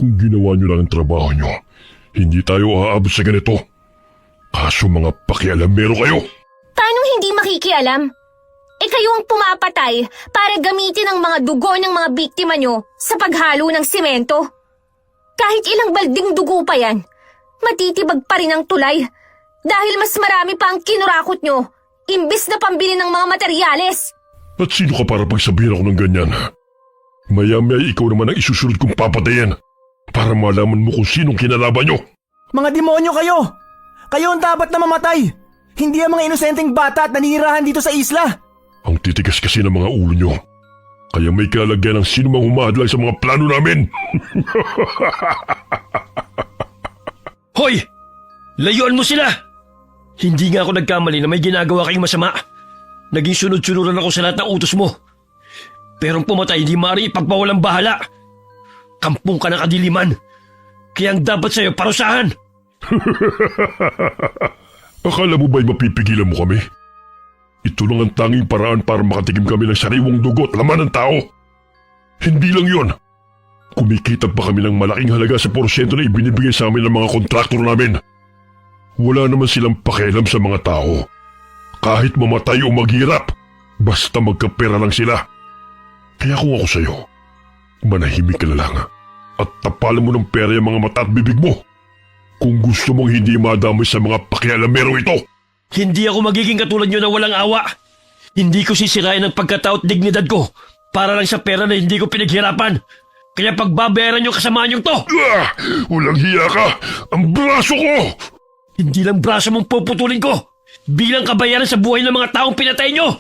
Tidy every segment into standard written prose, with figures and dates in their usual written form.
Kung ginawa nyo lang ang trabaho nyo, hindi tayo aabot sa ganito. Kaso mga pakialamero kayo. Paano hindi makikialam? Kayo ang pumapatay para gamitin ang mga dugo ng mga biktima nyo sa paghalo ng simento. Kahit ilang balding dugo pa yan, matitibag pa rin ang tulay dahil mas marami pa ang kinurakot nyo imbis na pambili ng mga materyales. At sino ka para pagsabihin ako ng ganyan? Maya-maya ikaw naman ang isusunod kong papatayin para malaman mo kung sinong kinalaban nyo. Mga demonyo kayo! Kayo ang dapat na mamatay! Hindi ang mga inosenteng bata at nanirahan dito sa isla! Ang titigas kasi ng mga ulo nyo. Kaya may kalagyan ng sino mang humahadlang sa mga plano namin. Hoy! Layuan mo sila! Hindi nga ako nagkamali na may ginagawa kayong masama. Naging sunod-sunuran ako sa lahat ng utos mo. Pero ang pumatay hindi maaari ipagpawalang bahala. Kampong ka ng kadiliman. Kaya ang dapat sa'yo parusahan. Akala mo ba'y mapipigilan mo kami? Ito lang ang tanging paraan para makatikim kami ng sariwang dugo at laman ng tao. Hindi lang yon. Kumikita pa kami ng malaking halaga sa porsyento na ibinibigay sa amin ng mga kontraktor namin. Wala naman silang pakialam sa mga tao. Kahit mamatay o maghirap, basta magkapera lang sila. Kaya kung ako sa'yo, manahimik ka na lang at tapalan mo ng pera yung mga mata at bibig mo. Kung gusto mong hindi madamay sa mga pakialamero ito. Hindi ako magiging katulad nyo na walang awa. Hindi ko sisirain ang pagkatao at dignidad ko para lang sa pera na hindi ko pinaghirapan. Kaya pagbabayaran nyo kasamaan nyo to. Walang hiya ka! Ang braso ko! Hindi lang braso mong puputulin ko bilang kabayaran sa buhay ng mga taong pinatay nyo.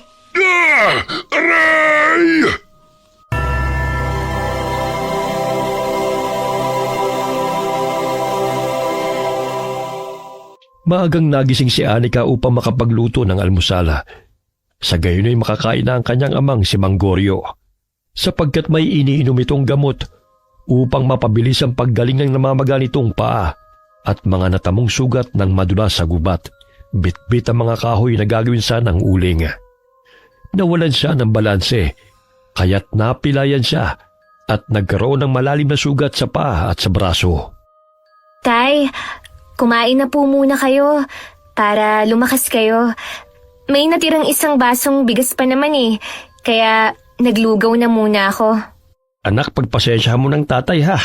Aray! Maagang nagising si Anika upang makapagluto ng almusala. Sa gayon ay makakain na ang kanyang amang si Manggorio, sapagkat may iniinom itong gamot upang mapabilis ang paggaling ng namamaga nitong paa at mga natamong sugat ng madulas sa gubat. Bitbit ang mga kahoy na gagawin sanang uling. Nawalan siya ng balanse, kaya't napilayan siya at nagkaroon ng malalim na sugat sa paa at sa braso. Tay, kumain na po muna kayo para lumakas kayo. May natirang isang basong bigas pa naman kaya naglugaw na muna ako. Anak, pagpasensya mo ng tatay ha.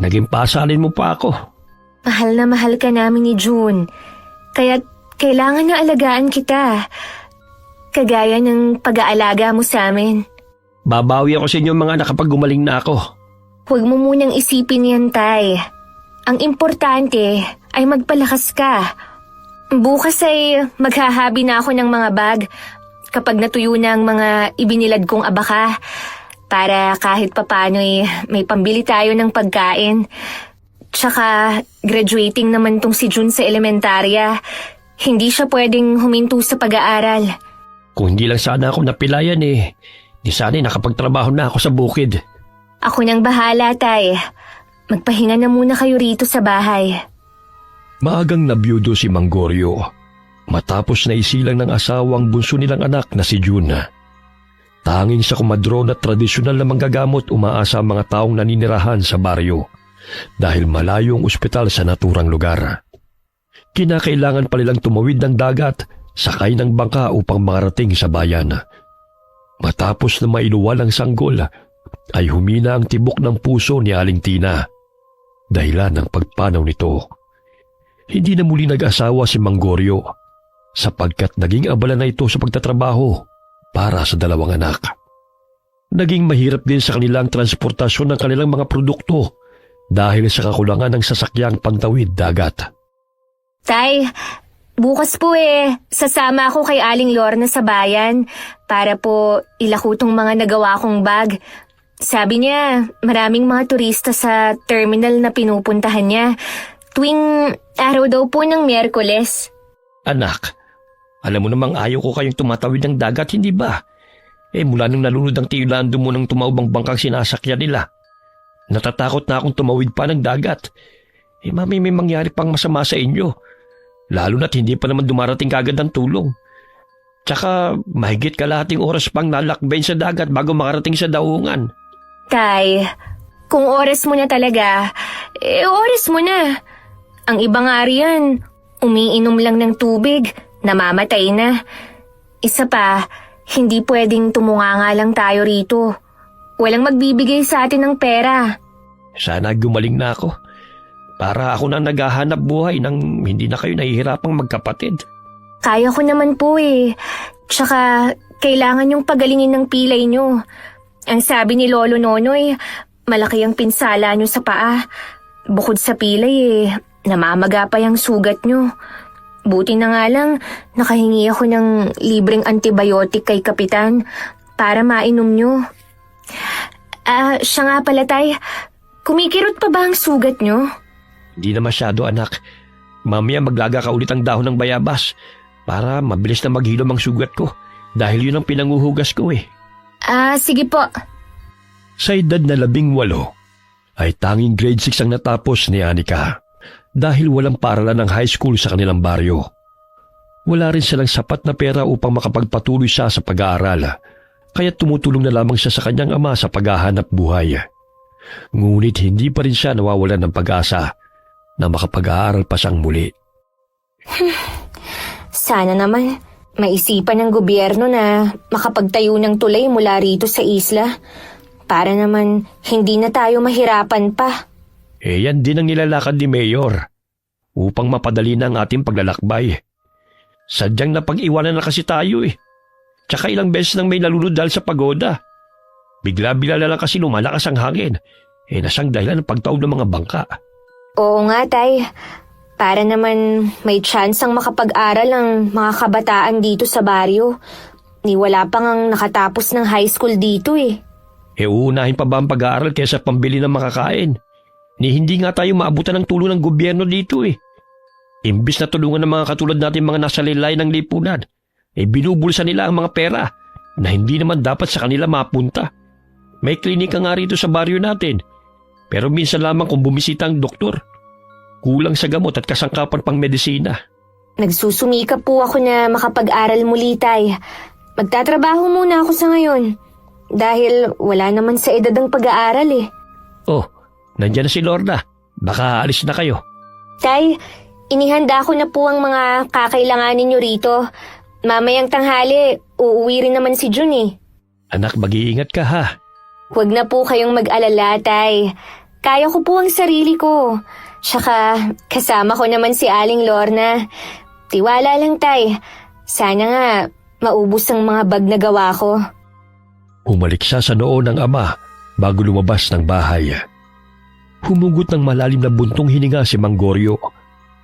Naging pasalin mo pa ako. Mahal na mahal ka namin ni June, kaya kailangan na alagaan kita. Kagaya ng pag-aalaga mo sa amin. Babawi ako sa inyo mga anak kapag gumaling na ako. Huwag mo munang isipin yan, Tay. Ang importante ay magpalakas ka. Bukas ay maghahabi na ako ng mga bag kapag natuyo na ang mga ibinilad kong abaka para kahit papano'y may pambili tayo ng pagkain. Tsaka graduating naman tong si June sa elementarya. Hindi siya pwedeng huminto sa pag-aaral. Kung hindi lang sana ako napilayan di sana'y nakapagtrabaho na ako sa bukid. Ako nang bahala, Tay. Magpahinga na muna kayo rito sa bahay. Maagang nabiyudo si Manggorio matapos na isilang ng asawang bunso nilang anak na si June. Tanging sa kumadron at tradisyonal na manggagamot umaasa ang mga taong naninirahan sa baryo dahil malayo ang ospital sa naturang lugar. Kinakailangan pa nilang tumawid ng dagat, sakay ng bangka upang makarating sa bayan. Matapos na mailuwal ang sanggol, ay humina ang tibok ng puso ni Aling Tina. Dahilan ng pagpanaw nito. Hindi na muli nag-asawa si Manggorio sapagkat naging abala na ito sa pagtatrabaho para sa dalawang anak. Naging mahirap din sa kanilang transportasyon ng kanilang mga produkto dahil sa kakulangan ng sasakyang pantawid dagat. Tay, bukas po sasama ako kay Aling Lorna sa bayan para po ilako tong mga nagawa kong bag. Sabi niya, maraming mga turista sa terminal na pinupuntahan niya. Tuwing araw daw po ng Miyerkules. Anak, alam mo namang ayaw ko kayong tumatawid ng dagat, hindi ba? Mula nung nalunod ang tiyulando mo ng tumaubang bangkang sinasakyan nila. Natatakot na akong tumawid pa ng dagat. Mami, may mangyari pang masama sa inyo. Lalo na't hindi pa naman dumarating kagad ang tulong. Tsaka mahigit kalahating oras pang nalakbayin sa dagat bago makarating sa daungan. Tay, kung oras mo na talaga, oras mo na. Ang iba nga riyan, umiinom lang ng tubig, namamatay na. Isa pa, hindi pwedeng tumunganga lang tayo rito. Walang magbibigay sa atin ng pera. Sana gumaling na ako. Para ako na naghahanap buhay nang hindi na kayo nahihirapang magkapatid. Kaya ko naman po eh. Tsaka, kailangan yung pagalingin ng pilay nyo. Ang sabi ni Lolo Nonoy, malaki ang pinsala nyo sa paa. Bukod sa pilay eh, namamaga pa yung sugat nyo. Buti na nga lang, nakahingi ako ng libreng antibiotic kay Kapitan para mainom nyo. Siya nga pala tay, kumikirot pa ba ang sugat nyo? Hindi na masyado, anak. Mamaya maglaga ka ulit ang dahon ng bayabas para mabilis na maghilom ang sugat ko dahil yun ang pinanguhugas ko eh. Sige po. Sa edad na 18 ay tanging grade 6 ang natapos ni Anika dahil walang paaralan ng high school sa kanilang baryo. Wala rin silang sapat na pera upang makapagpatuloy siya sa pag-aaral, kaya tumutulong na lamang siya sa kanyang ama sa paghahanap buhay. Ngunit hindi pa rin siya nawawalan ng pag-asa na makapag-aaral pa siyang muli. Sana naman maisipan ng gobyerno na makapagtayo ng tulay mula rito sa isla para naman hindi na tayo mahirapan pa. Yan din ang nilalakad ni Mayor upang mapadali na ang ating paglalakbay. Sadyang napag-iwanan na kasi tayo eh. Tsaka ilang beses nang may nalunod dahil sa pagoda. Bigla-bila na lang kasi lumalakas ang hangin. Nasang dahilan ng pagtaob ng mga bangka. Oo nga tay, para naman may chance ang makapag-aral ang mga kabataan dito sa baryo. Ni wala pang ang nakatapos ng high school dito eh. Uunahin pa ba ang pag-aaral kaysa pambili ng makakain? Ni hindi nga tayo maabutan ng tulong ng gobyerno dito eh. Imbis na tulungan ng mga katulad natin mga nasa lilayan ng lipunan, binubulsa nila ang mga pera na hindi naman dapat sa kanila mapunta. May klinika nga rito sa baryo natin, pero minsan lamang kung bumisita ang doktor. Kulang sa gamot at kasangkapan pang medisina. Nagsusumikap po ako na makapag-aral muli tay. Magtatrabaho muna ako sa ngayon. Dahil wala naman sa edad ang pag-aaral eh. Oh, nandiyan na si Lorna. Baka alis na kayo. Tay, inihanda ko na po ang mga kakailanganin nyo rito. Mamayang tanghali, uuwi rin naman si Jun eh. Anak, mag-iingat ka ha. Huwag na po kayong mag-alala, tay. Kaya ko po ang sarili ko. Tsaka, kasama ko naman si Aling Lorna. Tiwala lang, tay. Sana nga, maubos ang mga bag na gawa ko. Humalik siya sa noo ng ama bago lumabas ng bahay. Humugot ng malalim na buntong hininga si Mang Goryo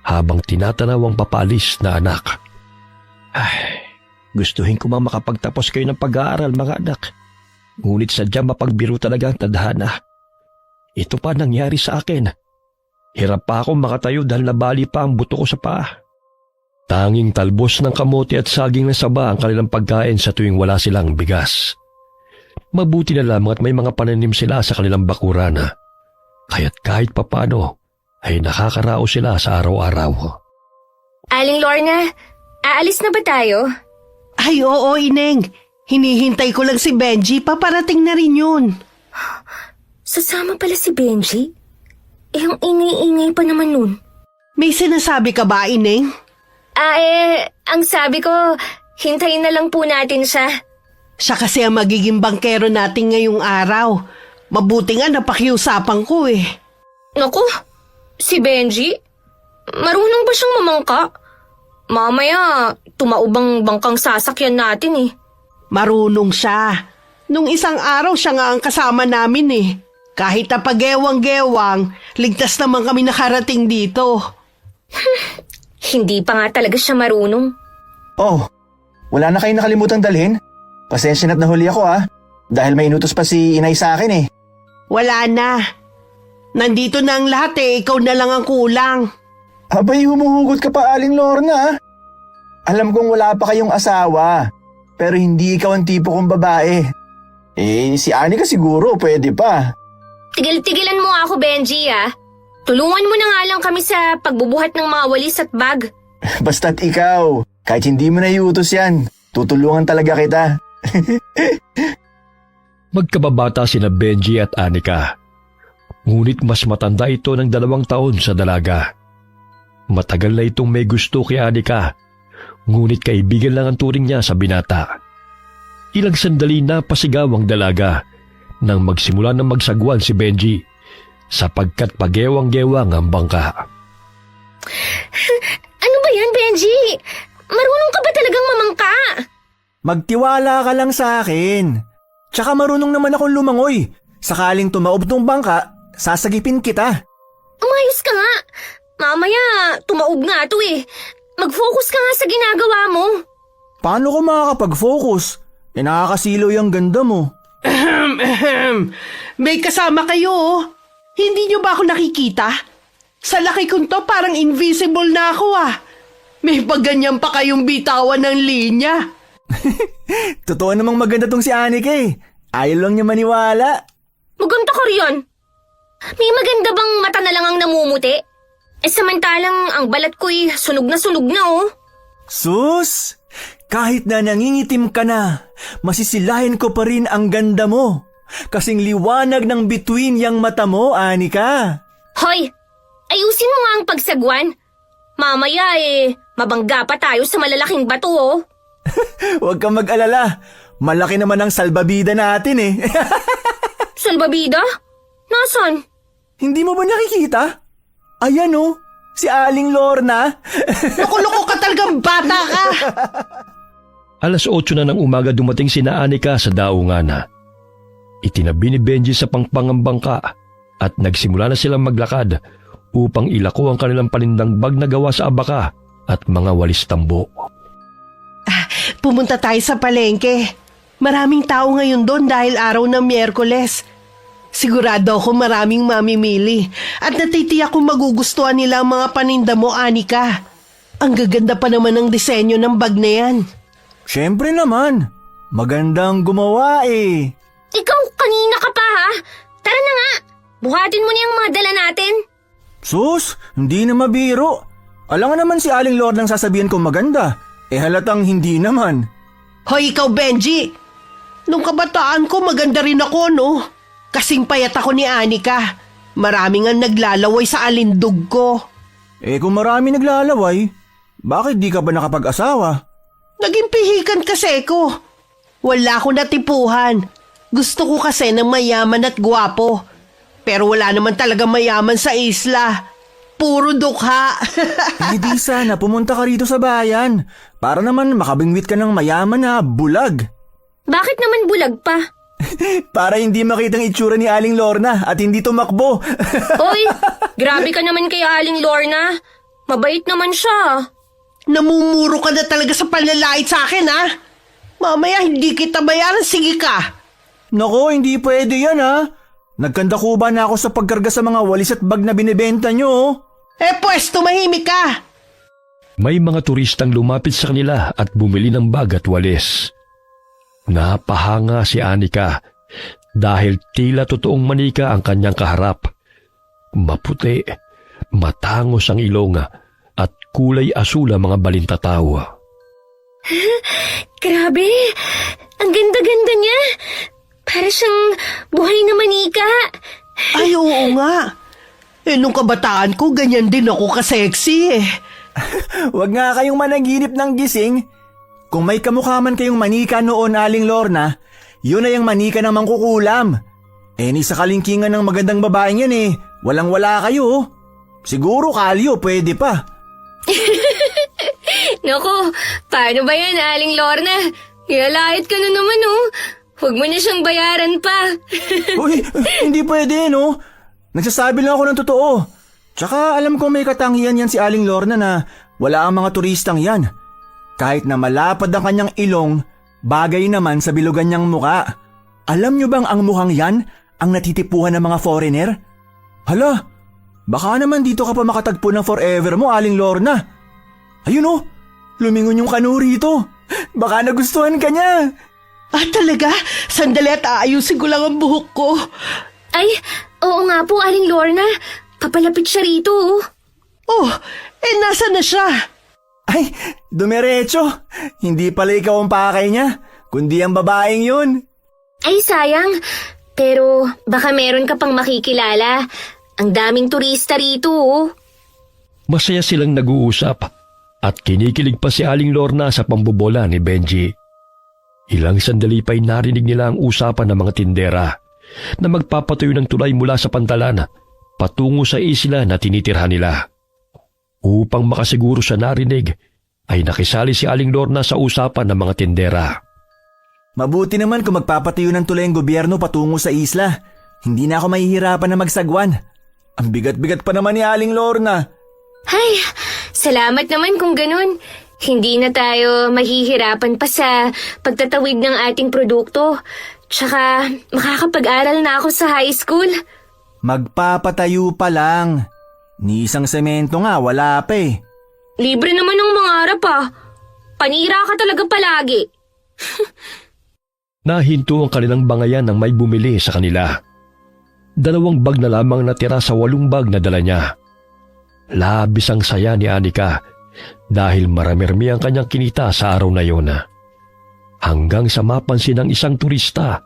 habang tinatanaw ang papalis na anak. Gustuhin ko makapagtapos kayo ng pag-aaral mga anak. Ngunit sadyang mapagbiro talaga ang tadhana. Ito pa nangyari sa akin. Hirap pa akong makatayo dahil nabali pa ang buto ko sa paa. Tanging talbos ng kamote at saging na saba ang kanilang pagkain sa tuwing wala silang bigas. Mabuti na lamang at may mga pananim sila sa kanilang bakuran. Kaya't kahit papano ay nakakaraos sila sa araw-araw. Aling Lorna, aalis na ba tayo? Ay oo, Ineng. Hinihintay ko lang si Benji. Paparating na rin yun. Sasama pala si Benji? Ang ingay-ingay pa naman nun. May sinasabi ka ba, Ineng? Ang sabi ko, hintayin na lang po natin siya. Siya kasi ang magiging bangkero natin ngayong araw. Mabuti nga napakiusapan ko eh. Naku, si Benji? Marunong ba siyang mamangka? Mamaya, tumaubang bangkang sasakyan natin eh. Marunong siya. Nung isang araw siya nga ang kasama namin eh. Kahit na pag-ewang-gewang, ligtas naman kami nakarating dito. Hindi pa nga talaga siya marunong. Oh, wala na kayong nakalimutang dalhin? Pasensya na't nahuli ako dahil may inutos pa si inay sa akin eh. Wala na. Nandito na ang lahat eh, ikaw na lang ang kulang. Abay, humuhugot ka pa, Aling Lorna. Alam kong wala pa kayong asawa, pero hindi ikaw ang tipo kong babae. Si Anika siguro, pwede pa. Tigil-tigilan mo ako, Benji Tulungan mo na nga lang kami sa pagbubuhat ng mga walis at bag. Basta't ikaw, kahit hindi mo na iutos yan, tutulungan talaga kita. Magkababata sina Benji at Anika. Ngunit mas matanda ito ng 2 taon sa dalaga. Matagal na itong may gusto kay Anika, ngunit kaibigan lang ang turing niya sa binata. Ilang sandali na pasigaw ang dalaga nang magsimula na magsagwan si Benji sapagkat pagewang-gewang ang bangka. Ano ba yan, Benji? Marunong ka ba talagang mamangka? Magtiwala ka lang sa akin. Tsaka marunong naman akong lumangoy. Sakaling tumaob tong bangka, sasagipin kita. Umayos ka nga. Mamaya, tumaob nga to eh. Mag-focus ka nga sa ginagawa mo. Paano ko makakapag-focus? Nakakasilaw yung ganda mo. May kasama kayo, oh. Hindi niyo ba ako nakikita? Sa laki kong to, parang invisible na ako, ah. May pagganyan pa kayong bitawan ng linya. Totoo namang maganda tong si Anika eh. Ayaw lang niya maniwala. Maganda ka riyan. May maganda bang mata na lang ang namumuti? Samantalang ang balat ko'y sunog na oh. Sus! Kahit na nangingitim ka na, masisilahin ko pa rin ang ganda mo. Kasing liwanag ng bituin yang mata mo, Anika. Hoy! Ayusin mo nga ang pagsagwan. Mamaya mabangga pa tayo sa malalaking bato oh. Huwag kang mag-alala. Malaki naman ang salbabida natin eh. Salbabida? Nasaan? Hindi mo ba nakikita? Ayan oh, si Aling Lorna. Loko-loko ka talagang bata ka. 8:00 na ng umaga dumating sina Anika sa daungan. Itinabi ni Benji sa pangpangang bangka at nagsimula na silang maglakad upang ilako ang kanilang panindang bag na gawa sa abaka at mga walis tambo. Pumunta tayo sa palengke. Maraming tao ngayon doon dahil araw ng Miyerkules. Sigurado ako maraming mamimili at natitiyak kong magugustuhan nila ang mga paninda mo, Anika. Ang gaganda pa naman ng disenyo ng bag na yan. Siyempre naman. Magandang gumawa eh. Ikaw kanina ka pa ha? Tara na nga. Buhatin mo niyang mga dala natin. Sus, hindi na mabiro. Alam nga naman si Aling Lord nang sasabihin kong maganda. Halatang hindi naman. Hoy, ikaw, Benji! Nung kabataan ko, maganda rin ako, no? Kasing payat ako ni Anika. Maraming ang naglalaway sa alindog ko. Kung marami naglalaway, bakit di ka ba nakapag-asawa? Naging pihikan kasi ko. Wala ko natipuhan. Gusto ko kasi ng mayaman at gwapo. Pero wala naman talaga mayaman sa isla. Puro dukha. Di sana pumunta ka rito sa bayan para naman makabingwit ka ng mayaman na bulag. Bakit naman bulag pa? Para hindi makitang itsura ni Aling Lorna at hindi tumakbo. Hoy, grabe ka naman kay Aling Lorna. Mabait naman siya. Namumuro ka na talaga sa panlalait sa akin, ha? Mamaya hindi kita bayaran, sige ka. Nako, hindi pwede yan ha. Nagkandakuba na ako sa pagkarga sa mga walis at bag na binibenta nyo. Pues, tumahimik ka. May mga turistang lumapit sa kanila at bumili ng bag at walis. Napahanga si Anika dahil tila totoong manika ang kanyang kaharap. Maputi, matangos ang ilong at kulay asul ang mga balintataw. Grabe, ang ganda-ganda niya. Para siyang buhay na manika. Ay, oo nga. Nung kabataan ko, ganyan din ako ka-sexy eh. Huwag nga kayong managinip ng gising. Kung may kamukha man kayong manika noon, Aling Lorna, yun ay ang manika ng mangkukulam. Ni sa kalingkingan ng magandang babaeng yan walang-wala kayo. Siguro kalyo, pwede pa. Naku, paano ba yan, Aling Lorna? Ilalait ka na naman Huwag mo na siyang bayaran pa. Uy, hindi pwede no. Nagsasabi lang ako ng totoo. Tsaka alam ko may katangian yan si Aling Lorna na wala ang mga turistang yan. Kahit na malapad ang kanyang ilong, bagay naman sa bilugan niyang muka. Alam niyo bang ang mukhang yan ang natitipuhan ng mga foreigner? Hala, baka naman dito ka pa makatagpo ng forever mo, Aling Lorna. Ayun lumingon yung kanu rito. Baka nagustuhan ka niya. Talaga? Sandali at aayusin ko lang ang buhok ko. Ay, oo nga po, Aling Lorna. Papalapit siya rito. Nasa na siya? Ay, dumiretso. Hindi pala ikaw ang pakay niya, kundi ang babaeng yun. Ay, sayang. Pero baka meron ka pang makikilala. Ang daming turista rito, oh. Masaya silang nag-uusap at kinikilig pa si Aling Lorna sa pambobola ni Benji. Ilang sandali pa'y narinig nila ang usapan ng mga tindera na magpapatuyo ng tulay mula sa pantalan patungo sa isla na tinitirhan nila. Upang makasiguro sa narinig, ay nakisali si Aling Lorna sa usapan ng mga tindera. Mabuti naman kung magpapatayo ng tulay ang gobyerno patungo sa isla. Hindi na ako mahihirapan na magsagwan. Ang bigat-bigat pa naman ni Aling Lorna. Ay, salamat naman kung ganun. Hindi na tayo mahihirapan pa sa pagtatawid ng ating produkto. Tsaka makakapag-aral na ako sa high school. Magpapatayo pa lang. Ni isang semento nga, wala pa eh. Libre naman ang mangarap ah. Panira ka talaga palagi. Nahinto ang kanilang bangayan nang may bumili sa kanila. 2 bag na lamang natira sa 8 bag na dala niya. Labis ang saya ni Anika dahil marami-rami ang kanyang kinita sa araw na yun. Hanggang sa mapansin ng isang turista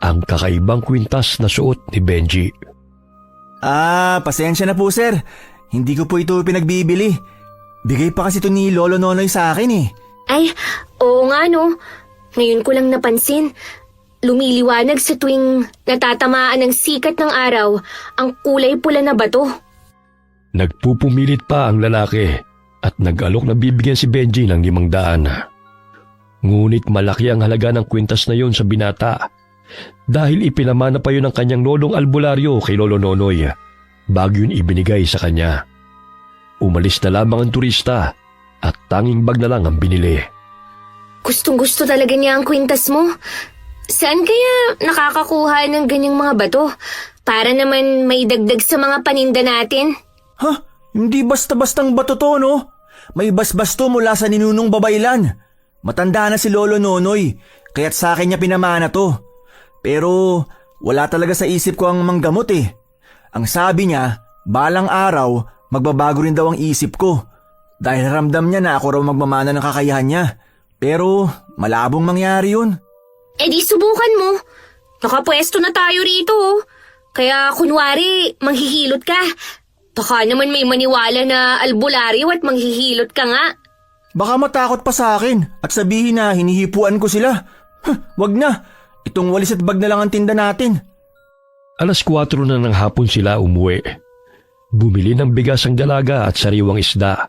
ang kakaibang kwintas na suot ni Benji. Pasensya na po sir. Hindi ko po ito pinagbibili. Bigay pa kasi ito ni Lolo Nonoy sa akin eh. Ay, oo nga no. Ngayon ko lang napansin. Lumiliwanag sa tuwing natatamaan ng sikat ng araw ang kulay pula na bato. Nagpupumilit pa ang lalaki at nag-alok na bibigyan si Benji ng 500. Ngunit malaki ang halaga ng kwintas na yon sa binata dahil ipinamana pa yun ng kanyang lolong albularyo kay Lolo Nonoy bago yun ibinigay sa kanya. Umalis na lamang ang turista at tanging bag na lang ang binili. Gustong-gusto talaga niya ang kwintas mo. Saan kaya nakakakuha ng ganyang mga bato? Para naman may dagdag sa mga paninda natin. Ha? Hindi basta-bastang bato to, no? May basbasto mula sa ninunong babaylan. Matanda na si Lolo Nonoy, kaya't sa akin niya pinamana to. Pero wala talaga sa isip ko ang manggamot eh. Ang sabi niya, balang araw, magbabago rin daw ang isip ko. Dahil ramdam niya na ako raw magmamana ng kakayahan niya. Pero malabong mangyari yun. Eh di subukan mo. Nakapwesto na tayo rito, oh. Kaya kunwari, manghihilot ka. Baka naman may maniwala na albularyo at manghihilot ka nga. Baka matakot pa sa akin at sabihin na hinihipuan ko sila. Wag na. Itong walis at bag na lang ang tinda natin. 4:00 na ng hapon sila umuwi. Bumili ng bigas ang dalaga at sariwang isda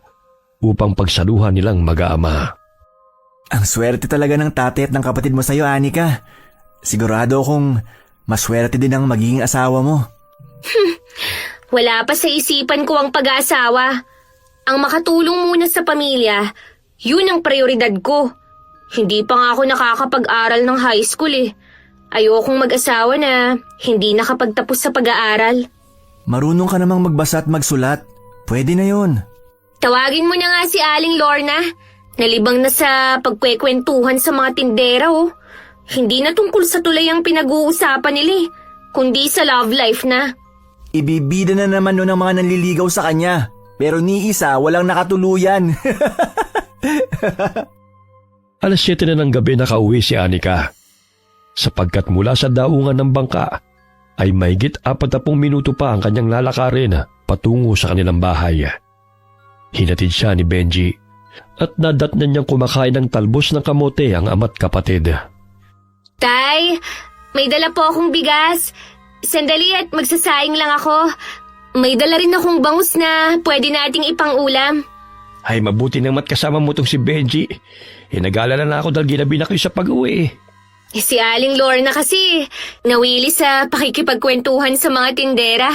upang pagsaluhan nilang mag-aama. Ang swerte talaga ng tatay at ng kapatid mo sa'yo, Anika. Sigurado akong maswerte din ang magiging asawa mo. Wala pa sa isipan ko ang pag-aasawa. Ang makatulong muna sa pamilya, yun ang prioridad ko. Hindi pa nga ako nakakapag-aral ng high school eh. Ayokong mag-asawa na hindi nakapagtapos sa pag-aaral. Marunong ka namang magbasa at magsulat. Pwede na yun. Tawagin mo na nga si Aling Lorna. Nalibang na sa pagkwekwentuhan sa mga tindera, oh. Hindi na tungkol sa tulay ang pinag-uusapan nila eh, kundi sa love life na. Ibibida na naman nun ang mga nanliligaw sa kanya. Pero ni isa walang nakatuluyan. 7:00 na ng gabi nakauwi si Anika. Sapagkat mula sa daungan ng bangka ay mahigit 40 minuto pa ang kanyang lalakarin patungo sa kanilang bahay. Hinatid siya ni Benji at nadatnan niyang kumakain ng talbos ng kamote ang ama't kapatid. Tay, may dala po akong bigas. Sandali at magsasayang lang ako. May dala rin akong bangus na pwede nating ipang-ulam. Ay mabuti naman kasama mo tong si Benji. Nag-alala na ako dahil ginabi na kayo sa pag-uwi. Si Aling Lorna kasi nawili sa pakikipagkwentuhan sa mga tindera.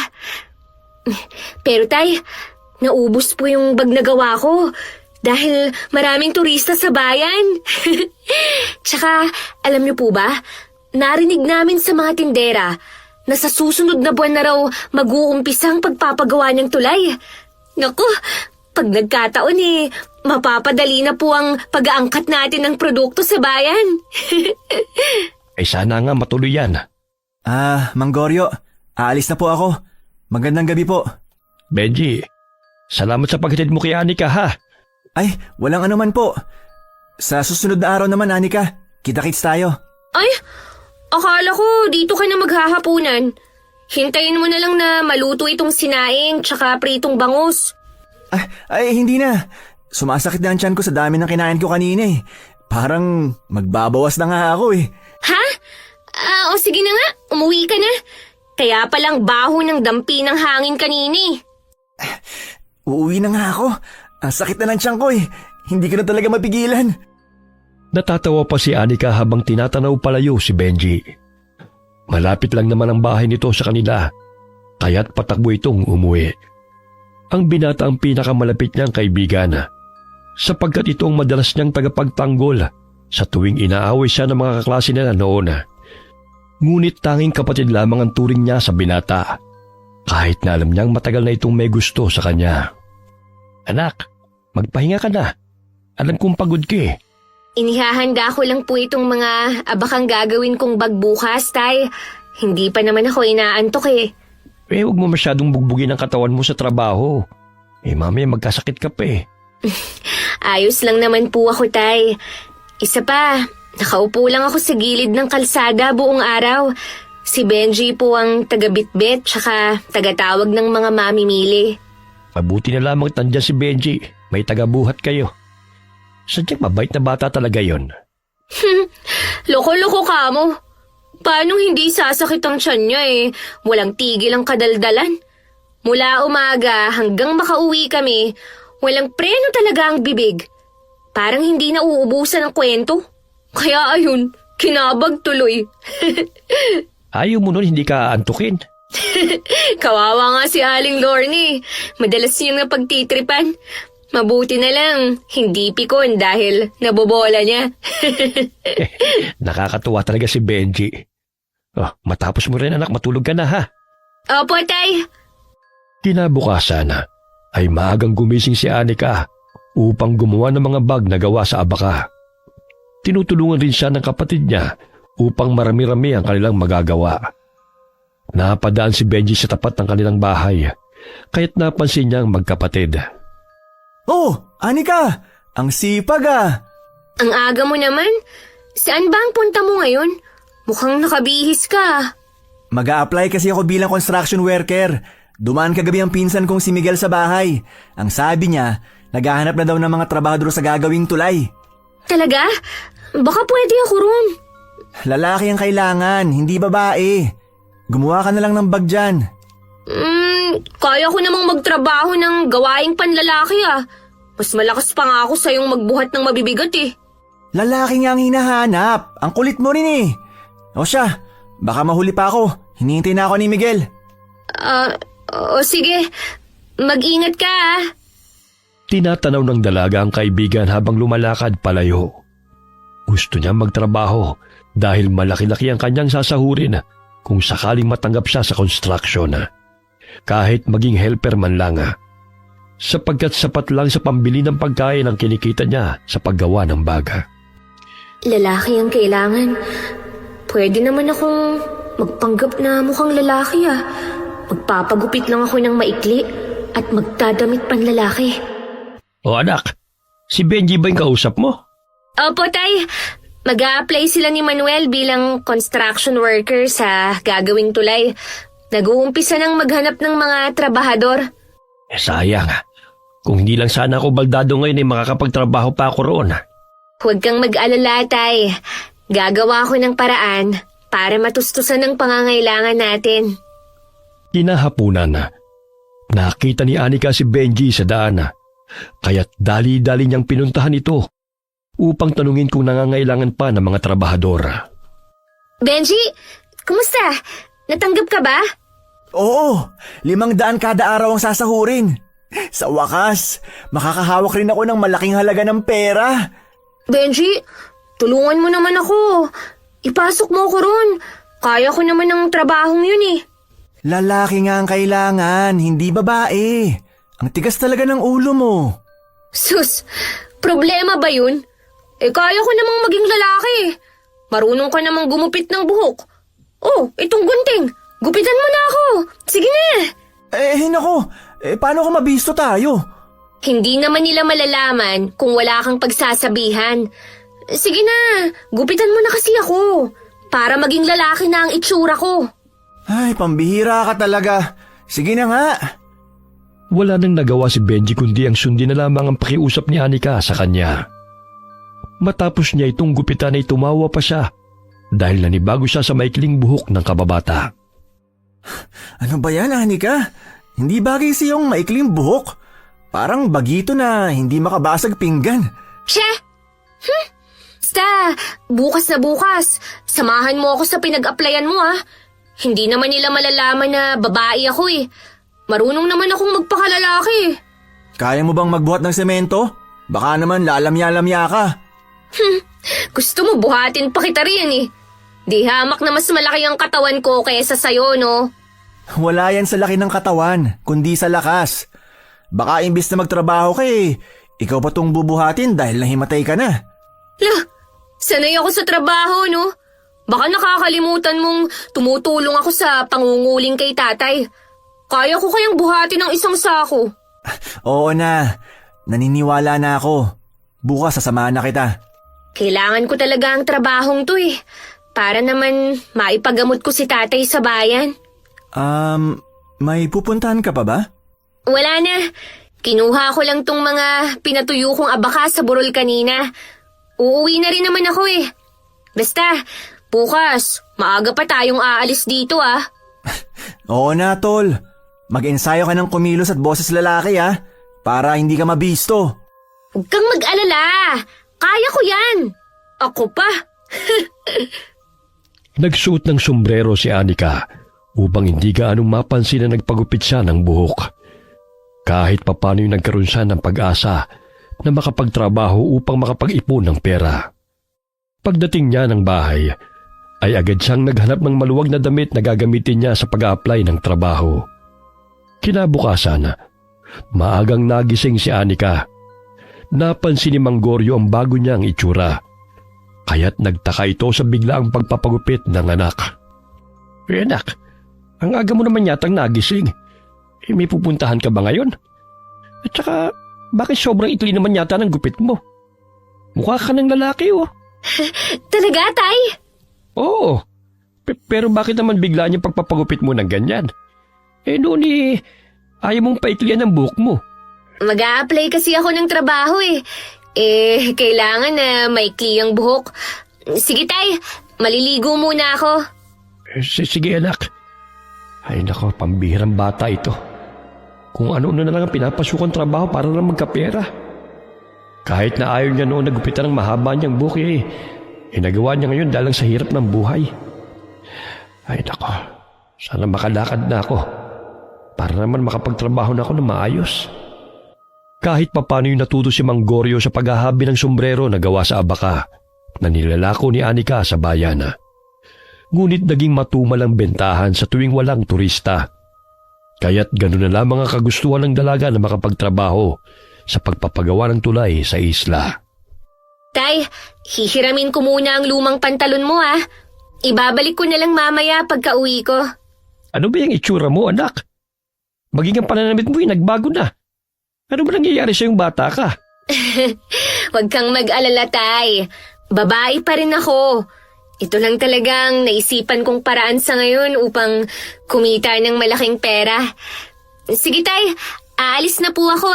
Pero tay, naubos po yung bag na gawa ko dahil maraming turista sa bayan. Tsaka, alam niyo po ba, narinig namin sa mga tindera na sa susunod na buwan na raw mag-uumpisang pagpapagawa ng tulay. Naku, pag nagkataon mapapadali na po ang pag-aangkat natin ng produkto sa bayan. Ay sana nga matuloy yan. Mang Goryo, aalis na po ako. Magandang gabi po. Benji, salamat sa paghatid mo kay Anika ha. Ay, walang anuman po. Sa susunod na araw naman, Anika. Kita-kits tayo. Ay, Akala ko dito ka na maghahapunan. Hintayin mo na lang na maluto itong sinaing tsaka pritong bangus. Ay, hindi na. Sumasakit na ang tiyan ko sa dami ng kinain ko kanina eh. Parang magbabawas na nga ako eh. Ha? O sige na nga, umuwi ka na. Kaya palang baho ng dampi ng hangin kanina eh. Uuwi na nga ako. Ang sakit na ng tiyan ko eh. Hindi ko na talaga mapigilan. Natatawa pa si Anika habang tinatanaw palayo si Benji. Malapit lang naman ang bahay nito sa kanila, kaya't patakbo itong umuwi. Ang binata ang pinakamalapit niyang kaibigan, sapagkat ito ang madalas niyang tagapagtanggol sa tuwing inaaway siya ng mga kaklase nila noon. Ngunit tanging kapatid lamang ang turing niya sa binata, kahit na alam niyang matagal na itong may gusto sa kanya. Anak, magpahinga ka na. Alam kong pagod ka eh. Inihahanda ko lang po itong mga abakang gagawin kong bag bukas, Tay. Hindi pa naman ako inaantok eh. Huwag mo masyadong bugbugin ang katawan mo sa trabaho. Mamaya magkasakit ka pa eh. Ayos lang naman po ako, Tay. Isa pa, nakaupo lang ako sa gilid ng kalsada buong araw. Si Benji po ang taga-bitbit tsaka taga-tawag ng mga mamimili. Mabuti na lamang tandyan si Benji. May tagabuhat kayo. Sadyang mabait na bata talaga yon. Loko-loko ka mo. Paano hindi sasakit ang tiyan niya eh? Walang tigil ang kadaldalan. Mula umaga hanggang makauwi kami, walang preno talaga ang bibig. Parang hindi na uubusan ang kwento. Kaya ayun, kinabag tuloy. Ayaw mo nun hindi ka antukin. Kawawa nga si Aling Lorne. Madalas niyang napagtitripan. Mabuti na lang, hindi pikon dahil nabobola niya. Nakakatuwa talaga si Benji. Matapos mo rin anak, matulog ka na ha. Opo, Tay. Kinabukasan ay maagang gumising si Anika upang gumawa ng mga bag na gawa sa abaka. Tinutulungan rin siya ng kapatid niya upang marami-rami ang kanilang magagawa. Napadaan si Benji sa tapat ng kanilang bahay, kaya't napansin niyang magkapatid. Oh, Anika! Ang sipag ah! Ang aga mo naman. Saan ba ang punta mo ngayon? Mukhang nakabihis ka. Mag-a-apply kasi ako bilang construction worker. Dumaan kagabi ang pinsan kong si Miguel sa bahay. Ang sabi niya, naghahanap na daw ng mga trabahador sa gagawing tulay. Talaga? Baka pwede ako ron. Lalaki ang kailangan, hindi babae. Gumawa ka na lang ng bag dyan. Kaya ko namang magtrabaho ng gawaing panlalaki ah. Mas malakas pa nga ako sa yung magbuhat ng mabibigat eh. Lalaki nga ang hinahanap. Ang kulit mo rin eh. O siya, baka mahuli pa ako. Hinihintay na ako ni Miguel. Sige. Mag-ingat ka ah. Tinatanaw ng dalaga ang kaibigan habang lumalakad palayo. Gusto niya magtrabaho dahil malaki-laki ang kanyang sasahurin kung sakaling matanggap siya sa construction. Kahit maging helper man lang, sapagkat sapat lang sa pambili ng pagkain ang kinikita niya sa paggawa ng baga. Lalaki ang kailangan. Pwede naman akong magpanggap na mukhang lalaki ah. Magpapagupit lang ako ng maikli at magdadamit panlalaki. O anak, si Benji ba yung kausap mo? Opo, Tay. Mag-a-apply sila ni Manuel bilang construction worker sa gagawing tulay. Nag-uumpisa nang maghanap ng mga trabahador. Sayang. Kung hindi lang sana ako baldado ngayon ay makakapagtrabaho pa ako roon. Huwag kang mag-alala, Tay. Gagawa ko ng paraan para matustusan ang pangangailangan natin. Kinahapunan, nakita ni Anika si Benji sa daan, kaya't dali-dali niyang pinuntahan ito upang tanungin kung nangangailangan pa ng mga trabahador. Benji, kumusta? Natanggap ka ba? Oo, 500 kada araw ang sasahurin. Sa wakas, makakahawak rin ako ng malaking halaga ng pera. Benji, tulungan mo naman ako. Ipasok mo ako ron. Kaya ko naman ang trabahong yun eh. Lalaki nga ang kailangan, hindi babae. Ang tigas talaga ng ulo mo. Sus, problema ba yun? Kaya ko namang maging lalaki. Marunong ka namang gumupit ng buhok. Oh, itong gunting. Gupitan mo na ako. Sige na. Naku, paano kung mabisto tayo? Hindi naman nila malalaman kung wala kang pagsasabihan. Sige na, gupitan mo na kasi ako. para maging lalaki na ang itsura ko. Ay, pambihira ka talaga. Sige na nga. Wala nang nagawa si Benji kundi ang sundin na lamang ang pakiusap ni Anika sa kanya. Matapos niya itong gupitan ay tumawa pa siya dahil nanibago siya sa maikling buhok ng kababata. Ano ba yan, Anika? Hindi bagay sa iyong maikling buhok. Parang bagito na hindi makabasag pinggan. Siya! Basta, bukas na bukas. Samahan mo ako sa pinag-applyan mo Hindi naman nila malalaman na babae ako Marunong naman akong magpakalalaki. Kaya mo bang magbuhat ng semento? Baka naman lalamya-lamya ka. Gusto mo buhatin pa kita rin Di hamak na mas malaki ang katawan ko kaysa sa'yo, no? Wala yan sa laki ng katawan, kundi sa lakas. Baka imbis na magtrabaho ka ikaw pa tong bubuhatin dahil nahimatay ka na. Sanay ako sa trabaho, no? Baka nakakalimutan mong tumutulong ako sa pangunguling kay tatay. Kaya ko kayang buhatin ng isang sako. Oo na, naniniwala na ako. Bukas sasamahan na kita. Kailangan ko talaga ang trabahong to para naman maipagamot ko si tatay sa bayan. May pupuntahan ka pa ba? Wala na. Kinuha ko lang tong mga pinatuyo kong abaka sa burol kanina. Uuwi na rin naman ako Basta, bukas, maaga pa tayong aalis dito Oo na, tol. Mag-ensayo ka ng kumilos at boses lalaki para hindi ka mabisto. Huwag kang mag-alala. Kaya ko yan. Ako pa. Nagsuot ng sombrero si Anika upang hindi gaanong mapansin na nagpagupit siya ng buhok. Kahit papano'y nagkaroon siya ng pag-asa na makapagtrabaho upang makapag-ipon ng pera. Pagdating niya ng bahay, ay agad siyang naghanap ng maluwag na damit na gagamitin niya sa pag-a-apply ng trabaho. Kinabukasan, maagang nagising si Anika. Napansin ni Manggoryo ang bago niyang itsura. Kaya't nagtaka ito sa biglaang pagpapagupit ng anak. Anak, ang aga mo naman yatang nagising. May pupuntahan ka ba ngayon? At saka, bakit sobrang ikli naman yata ng gupit mo? Mukha ka ng lalaki Talaga, tay? Oo. Pero bakit naman bigla niyang pagpapagupit mo ng ganyan? Noon ayaw mong paiklian ng buhok mo. Mag-a-apply kasi ako ng trabaho kailangan na maikli ang buhok. Sige tay, maliligo muna ako. Sige anak. Ay nako, pambihirang bata ito. Kung ano na lang ang pinapasukang trabaho para lang magkapera. Kahit na ayaw niya noon nagupitan ng mahaba niyang buhok nagawa niya ngayon dahil sa hirap ng buhay. Ay nako, sana makalakad na ako para naman makapagtrabaho na ako na maayos. Kahit papano'y natuto si Manggoryo sa paghahabi ng sombrero na gawa sa abaka na nilalako ni Anika sa bayan. Ngunit naging matumal ang bentahan sa tuwing walang turista. Kaya't gano'n na lamang ang kagustuhan ng dalaga na makapagtrabaho sa pagpapagawa ng tulay sa isla. Tay, hihiramin ko muna ang lumang pantalon mo Ibabalik ko na lang mamaya pagka-uwi ko. Ano ba yung itsura mo, anak? Maging ang pananamit mo nagbago na. Ano ba nangyayari sa yung bata ka? Huwag kang mag-alala, tay. Babae pa rin ako. Ito lang talagang naisipan kong paraan sa ngayon upang kumita ng malaking pera. Sige, tay. Aalis na po ako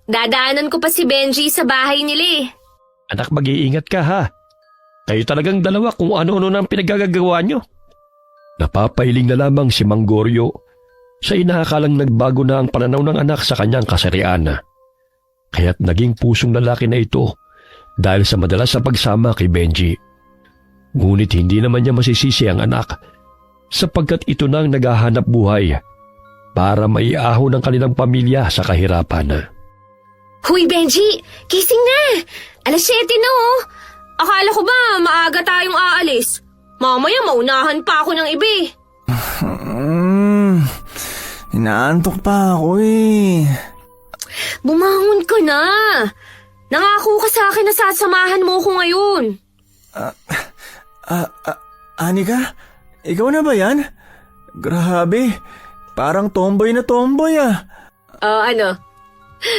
Dadaanan ko pa si Benji sa bahay nila Anak, mag-iingat ka ha. Kayo talagang dalawa kung ano-ano nang pinagagagawa nyo. Napapailing na lamang si Manggoryo sa inakalang nagbago na ang pananaw ng anak sa kanyang kasarian. Kaya't naging pusong lalaki na ito dahil sa madalas na pagsama kay Benji. Ngunit hindi naman niya masisisi ang anak sapagkat ito nang naghahanap buhay para maiahon ang kanilang pamilya sa kahirapan. Huy, Benji! Gising na! 7:00 na Akala ko ba maaga tayong aalis? Mamaya maunahan pa ako ng iba Inaantok pa ako Bumangon ka na! Nangako ka sa akin na sasamahan mo ko ngayon. Anika? Ikaw na ba yan? Grabe, parang tomboy na tomboy Ano?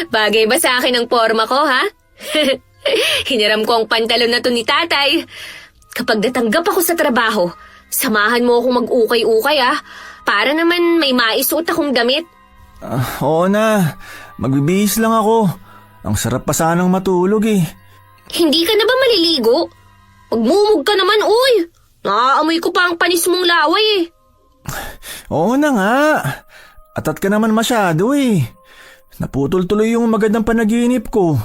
Bagay ba sa akin ang forma ko, ha? Hiniram ko ang pantalon na to ni tatay. kapag natanggap ako sa trabaho, samahan mo akong mag-ukay-ukay para naman may maisuot akong damit. Oo na, magbibihis lang ako. Ang sarap pa sanang matulog eh. Hindi ka na ba maliligo? Magmumug ka naman, uy! Naaamoy ko pa ang panis mong laway eh. Oo na nga. Atat ka naman masyado eh. Naputol tuloy yung magandang panaginip ko.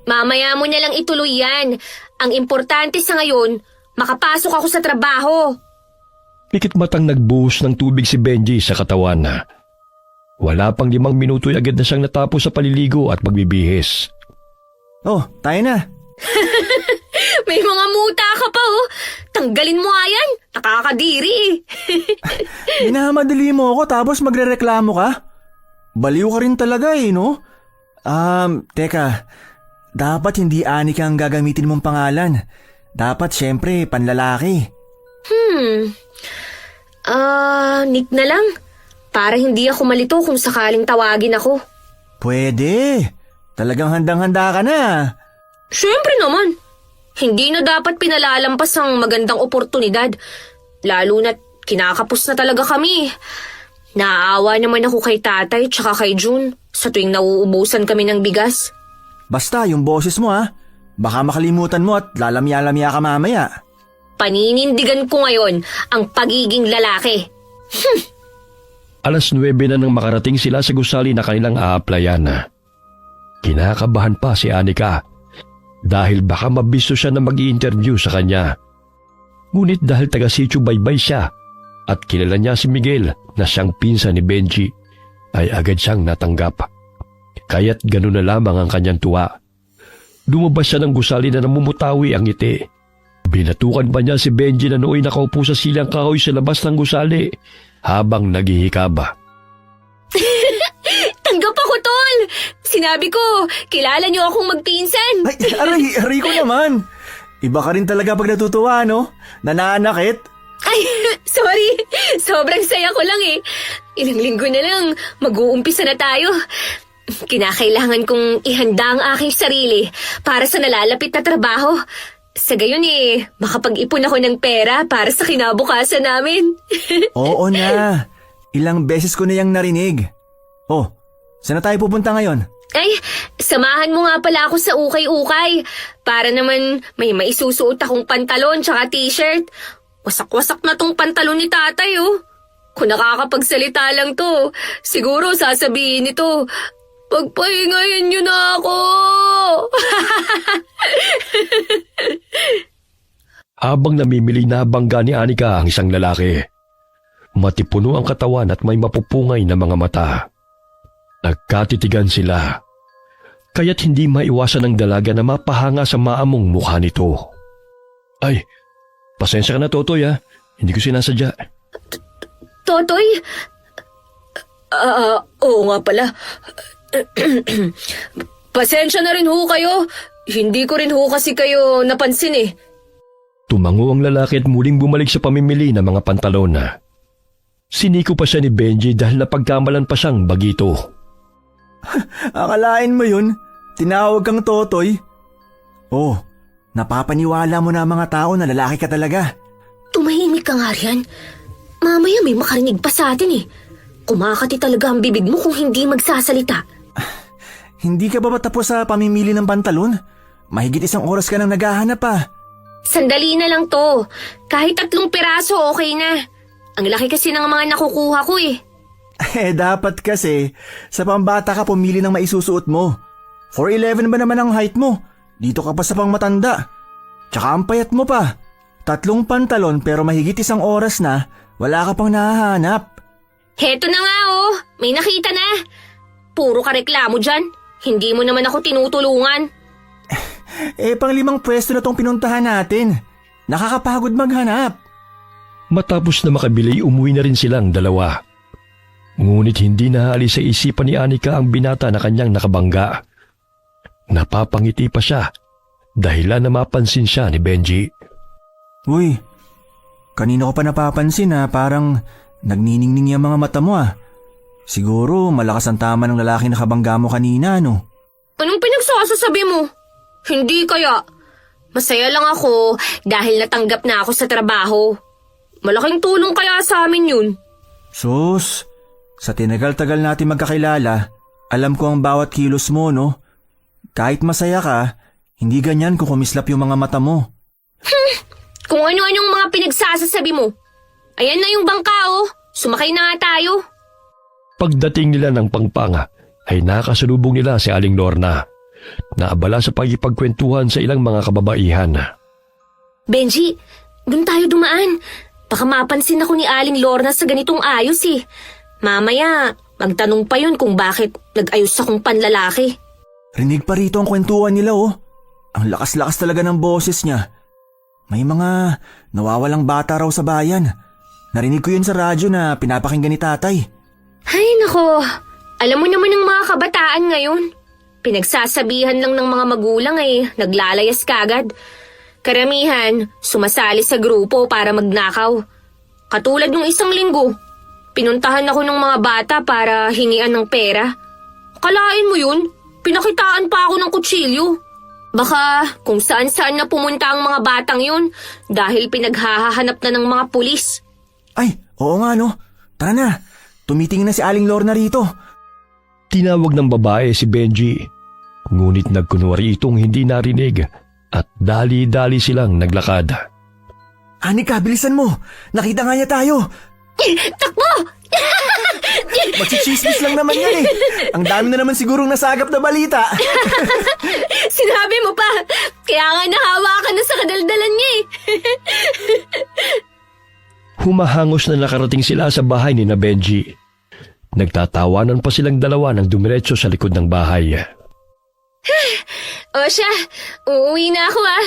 Mamaya mo na lang ituloy yan. Ang importante sa ngayon, makapasok ako sa trabaho. Pikit matang nagbuhos ng tubig si Benji sa katawan na. Wala pang 5 minuto ay agad na siyang natapos sa paliligo at pagbibihis. Oh, tayo na. May mga muta ka pa Tanggalin mo nga yan. Nakakadiri Minamadali mo ako tapos magrereklamo ka? Baliw ka rin talaga no? Teka. Dapat hindi Anika ang gagamitin mong pangalan. Dapat syempre panlalaki. Nick na lang. Para hindi ako malito kung sakaling tawagin ako. Pwede. Talagang handang-handa ka na. Siyempre naman. Hindi na dapat pinalalampas ang magandang oportunidad. Lalo na't kinakapos na talaga kami. Naaawa naman ako kay tatay tsaka kay June sa tuwing nauubusan kami ng bigas. Basta yung boses mo baka makalimutan mo at lalamya-lamya ka mamaya. Paninindigan ko ngayon ang pagiging lalaki. 9:00 na nang makarating sila sa gusali na kanilang aaplayan. Kinakabahan pa si Anika dahil baka mabisto siya na mag-i-interview sa kanya. Ngunit dahil taga-sitio baybay siya at kilala niya si Miguel na siyang pinsan ni Benji, ay agad siyang natanggap. Kaya't gano'n na lamang ang kanyang tuwa. Lumabas siya ng gusali na namumutawi ang ngiti. Binatukan pa niya si Benji na nooy nakaupo sa silang kahoy sa labas ng gusali habang naghihikaba. Tanggap ako, tol! Sinabi ko, kilala niyo akong magpinsan. Ay, aray ko naman. Iba ka rin talaga pag natutuwa, no? Nananakit. Ay, sorry. Sobrang saya ko lang eh. Ilang linggo na lang, mag-uumpisa na tayo. Kinakailangan kong ihanda ang aking sarili para sa nalalapit na trabaho. Sa gayon makapag-ipon ako ng pera para sa kinabukasan namin. Oo na. Ilang beses ko na yang narinig. Oh, saan na tayo pupunta ngayon? Ay, samahan mo nga pala ako sa ukay-ukay. Para naman may maisusuot akong pantalon tsaka t-shirt. Wasak-wasak na tong pantalon ni tatay Kung nakakapagsalita lang to, siguro sasabihin nito, pagpahingahin niyo na ako. Habang namimili na bangga ni Anika ang isang lalaki. Matipuno ang katawan at may mapupungay na mga mata. Nagkatitigan sila. Kaya't hindi maiwasan ng dalaga na mapahanga sa maamong mukha nito. Ay, pasensya ka na, Totoy Hindi ko sinasadya. Totoy? Oo nga pala. Pasensya na rin kayo. Hindi ko rin kasi kayo napansin Tumango ang lalaki at muling bumalik sa pamimili ng mga pantalon. Siniko pa siya ni Benji dahil napagkamalan pa siyang bagito. Akalain mo yun? Tinawag kang Totoy? Oh, napapaniwala mo na mga tao na lalaki ka talaga. Tumahimik ka nga riyan. Mamaya may makarinig pa sa atin Kumakati talaga ang bibig mo kung hindi magsasalita. Hindi ka ba tapos sa pamimili ng pantalon? Mahigit 1 oras ka nang naghahanap Sandali na lang to. Kahit 3 piraso okay na. Ang laki kasi ng mga nakukuha ko Dapat kasi, sa pambata ka pumili ng maisusuot mo. 4'11 ba naman ang height mo? Dito ka pa sa pangmatanda. Tsaka ang payat mo pa. 3 pantalon pero mahigit 1 oras na, wala ka pang nahahanap. Heto na nga may nakita na. Puro ka reklamo dyan. Hindi mo naman ako tinutulungan. Pang 5 pwesto na tong pinuntahan natin. Nakakapagod maghanap. Matapos na makabili, umuwi na rin silang dalawa. Ngunit hindi naalis sa isipan ni Anika ang binata na kanyang nakabangga. Napapangiti pa siya dahilan na mapansin siya ni Benji. Uy, kanina ko pa napapansin parang nagniningning yung mga mata mo Siguro malakas ang tama ng lalaki na kabangga mo kanina, no? Anong pinagsasasabi mo? Hindi kaya. Masaya lang ako dahil natanggap na ako sa trabaho. Malaking tulong kaya sa amin yun. Sus, sa tinagal-tagal natin magkakilala, alam ko ang bawat kilos mo, no? Kahit masaya ka, hindi ganyan kung kumislap yung mga mata mo. Kung ano-anong mga pinagsasasabi mo. Ayan na yung bangka oh. Sumakay na nga tayo. Pagdating nila ng Pangpanga ay nakasalubong nila si Aling Lorna. Naabala sa pagkipagkwentuhan sa ilang mga kababaihan. Benji, dun tayo dumaan. Baka mapansin ako ni Aling Lorna sa ganitong ayos eh. Mamaya, magtanong pa yun kung bakit nag-ayos akong panlalaki. Rinig pa rito ang kwentuhan nila, oh. Ang lakas-lakas talaga ng boses niya. May mga nawawalang bata raw sa bayan. Narinig ko yun sa radyo na pinapakinggan ni tatay. Ay nako, alam mo naman ng mga kabataan ngayon. Pinagsasabihan lang ng mga magulang ay naglalayas kagad. Karamihan, sumasali sa grupo para magnakaw. Katulad nung isang linggo, pinuntahan ako ng mga bata para hingian ng pera. Kalain mo yun, pinakitaan pa ako ng kutsilyo. Baka kung saan-saan na pumunta ang mga batang yun dahil pinaghahanap na ng mga pulis. Ay, oo nga no. Tara na, tumitingin na si Aling Lorna rito. Tinawag ng babae si Benji. Ngunit nagkunwari itong hindi narinig at dali-dali silang naglakad. Anika, bilisan mo. Nakita nga niya tayo. Takbo! Magsichismis lang naman yan eh. Ang dami na naman sigurong nasagap na balita. Sinabi mo pa, kaya nga nahawakan na sa kadaldalan niya eh. Humahangos na nakarating sila sa bahay ni na Benji. Nagtatawanan pa silang dalawa ng dumiretso sa likod ng bahay. O siya, uuwi na ako ah.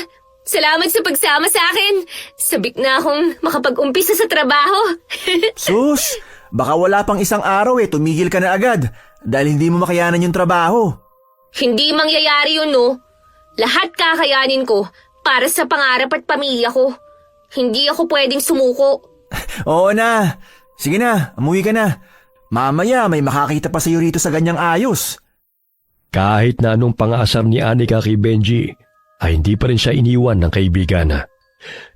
Salamat sa pagsama sa akin. Sabik na akong makapag-umpisa sa trabaho. Sus, baka wala pang isang araw eh, tumigil ka na agad dahil hindi mo makayanan yung trabaho. Hindi mangyayari yun no. Lahat kakayanin ko para sa pangarap at pamilya ko. Hindi ako pwedeng sumuko. Oo na. Sige na, umuwi ka na. Mamaya may makakita pa sa'yo rito sa ganyang ayos. Kahit na anong pang-aasar ni Anika kay Benji, ay hindi pa rin siya iniwan ng kaibigan.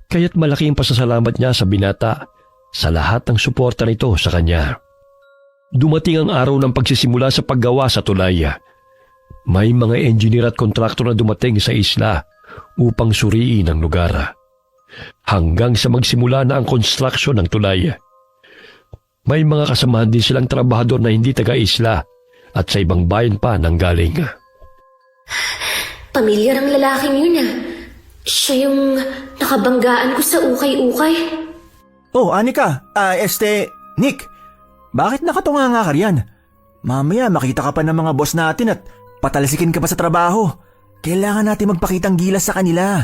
Kaya't malaking pasasalamat niya sa binata sa lahat ng suporta nito sa kanya. Dumating ang araw ng pagsisimula sa paggawa sa tulay. May mga engineer at kontraktor na dumating sa isla upang suriin ang lugar. Hanggang sa magsimula na ang construction ng tulay. May mga kasamahan din silang trabahador na hindi taga-isla at sa ibang bayan pa nanggaling. Pamilyar ang lalaking yun ah. Siya yung nakabanggaan ko sa ukay-ukay. Oh, Anika, Nick, bakit nakatunga nga ka riyan? Mamaya makita ka pa ng mga boss natin at patalsikin ka pa sa trabaho. Kailangan natin magpakitang gilas sa kanila.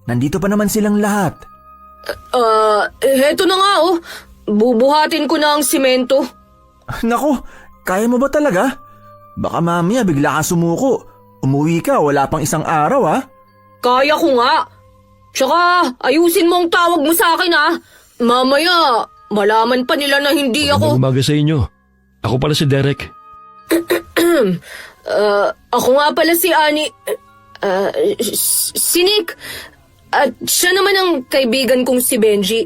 Nandito pa naman silang lahat. Heto na nga oh. Bubuhatin ko na ang simento. Naku, kaya mo ba talaga? Baka mamaya bigla kang sumuko. Umuwi ka, wala pang isang araw ah. Kaya ko nga. Tsaka ayusin mo ang tawag mo sa akin ah. Mamaya, malaman pa nila na hindi Magandang ako... umaga sa inyo. Ako pala si Derek. Ako nga pala si Ani... si Nick. At siya naman ang kaibigan kong si Benji.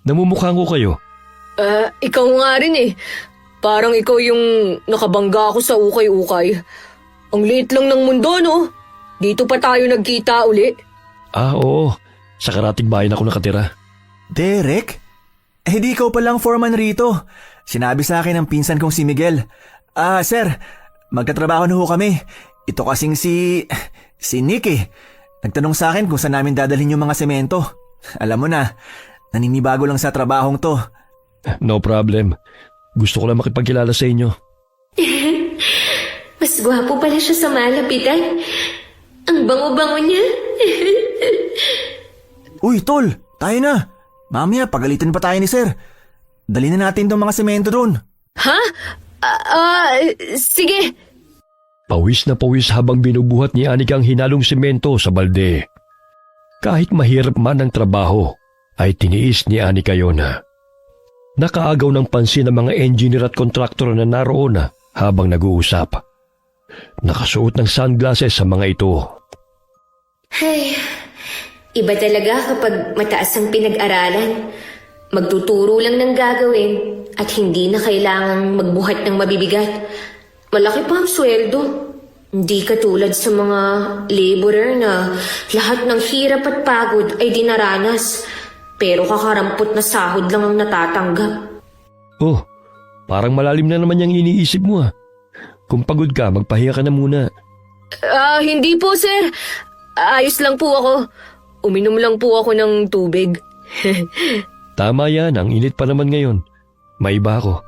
Namumukhaan ko kayo. Ikaw nga rin eh. Parang ikaw yung nakabangga ako sa ukay-ukay. Ang liit lang ng mundo, no? Dito pa tayo nagkita uli. Oo. Sa Karatig Bayan ako nakatira. Derek? Di ikaw palang foreman rito. Sinabi sa akin ng pinsan kong si Miguel. Sir, magkatrabaho na ho kami. Ito kasing si Nick eh. Nagtanong sa akin kung saan namin dadalhin yung mga semento. Alam mo na, naninibago lang sa trabahong to. No problem. Gusto ko lang makipagkilala sa inyo. Mas gwapo pala siya sa malapitan. Ang bango-bango niya. Uy, tol, tayo na. Mamaya, pagalitan pa tayo ni sir. Dali na natin tong mga semento doon. Ha? Sige. Pawis na pawis habang binubuhat ni Anika ang hinalong semento sa balde. Kahit mahirap man ang trabaho, ay tiniis ni Anika yun. Nakaagaw ng pansin ng mga engineer at kontraktor na naroon habang nag-uusap. Nakasuot ng sunglasses sa mga ito. Ay, Iba talaga kapag mataas ang pinag-aralan. Magtuturo lang ng gagawin at hindi na kailangang magbuhat ng mabibigat. Malaki pa ang sweldo. Hindi katulad sa mga laborer na lahat ng hirap at pagod ay dinaranas. Pero kakarampot na sahod lang ang natatanggap. Oh, parang malalim na naman yung iniisip mo ah. Kung pagod ka, magpahinga ka na muna. Hindi po, sir. Ayos lang po ako. Uminom lang po ako ng tubig. Tama yan, ang init pa naman ngayon. May iba ako.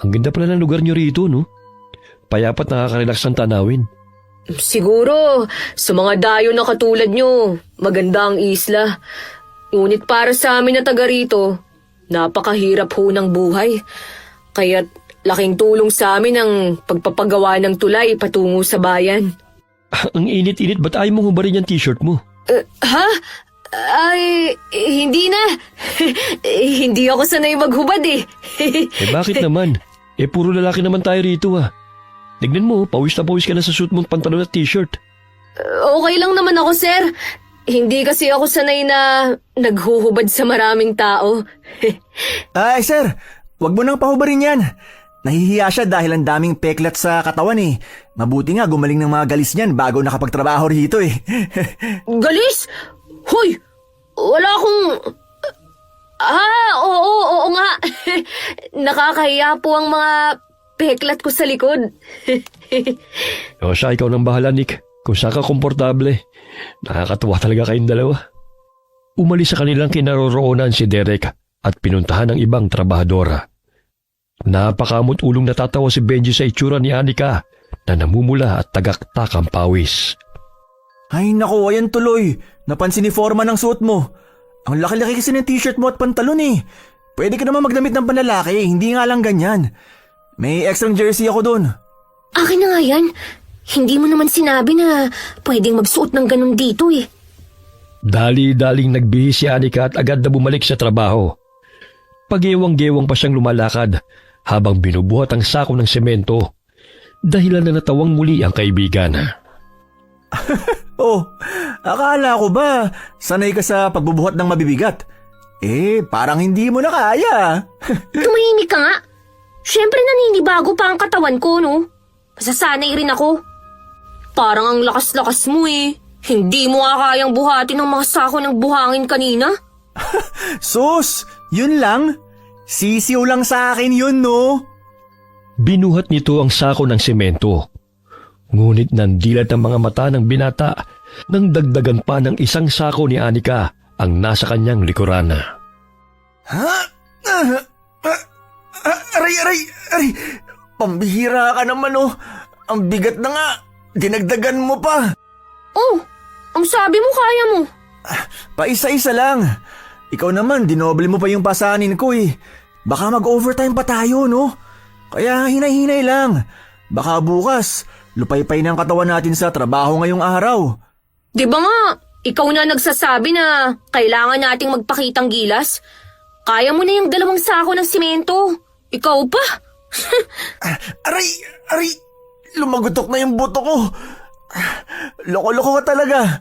Ang ganda pala ng lugar nyo rito, no? Payapat nakaka-relax ang tanawin. Siguro, sa mga dayo na katulad nyo, maganda ang isla. Ngunit para sa amin na taga rito, napakahirap ho ng buhay. Kaya't laking tulong sa amin ang pagpapagawa ng tulay patungo sa bayan. Ang init-init, ba't ayaw mong hubarin yung t-shirt mo? Ha? Ay, hindi na. Hindi ako sanay maghubad eh. Bakit naman? Puro lalaki naman tayo rito ah. Tignan mo, pawis na pawis ka na sa suit mong pantalon at t-shirt. Okay lang naman ako, sir. Hindi kasi ako sanay na naghuhubad sa maraming tao. Ay, sir, wag mo nang pahubarin yan. Nahihiya siya dahil ang daming peklat sa katawan eh. Mabuti nga gumaling ng mga galis niyan bago nakapagtrabaho rito eh. Galis? Hoy! Wala akong... Oo nga. Nakakahiya po ang mga peklat ko sa likod. O siya, ikaw nang bahala, Nick. Kung saan ka komportable. Nakakatuwa talaga kayong dalawa. Umalis sa kanilang kinaroroonan si Derek at pinuntahan ng ibang trabahadora. Napakamot ulong natatawa si Benji sa itsura ni Anika na namumula at tagaktak ang pawis. Ay nako, ayan tuloy. Napansin ni Foreman ang suot mo. Ang laki-laki kasi ng t-shirt mo at pantalon eh. Pwede ka naman magdamit ng panlalaki, hindi nga lang ganyan. May extra jersey ako dun. Akin na nga yan. Hindi mo naman sinabi na pwedeng magsuot ng ganun dito eh. Dali-daling nagbihis si Anika at agad na bumalik sa trabaho. Pag-ewang-gewang pa siyang lumalakad habang binubuhat ang sako ng semento. Dahilan na natawang muli ang kaibigan. Oh, akala ko ba sanay ka sa pagbubuhat ng mabibigat? Parang hindi mo na kaya. Tumahimik ka nga. Siyempre naninibago pa ang katawan ko, no? Masasanay rin ako. Parang ang lakas-lakas mo eh. Hindi mo nga kayang buhatin ang mga sako ng buhangin kanina. Sus, yun lang? Sisiw lang sa akin yun, no? Binuhat nito ang sako ng semento. Ngunit nandilat ang mga mata ng binata nang dagdagan pa ng isang sako ni Anika ang nasa kanyang likuran. Ha? Aray! Pambihira ka naman, oh. Ang bigat na nga. Dinagdagan mo pa. Oh, ang sabi mo kaya mo. Paisa-isa lang. Ikaw naman, dinoble mo pa yung pasanin ko eh. Baka mag-overtime pa tayo, no? Kaya hinay-hinay lang. Baka bukas, lupay-pay ng katawan natin sa trabaho ngayong araw. Di ba nga, ikaw na nagsasabi na kailangan nating magpakitang gilas? Kaya mo na yung 2 sako ng simento. Ikaw pa? Aray! Lumagutok na yung buto ko. Loko-loko ka talaga.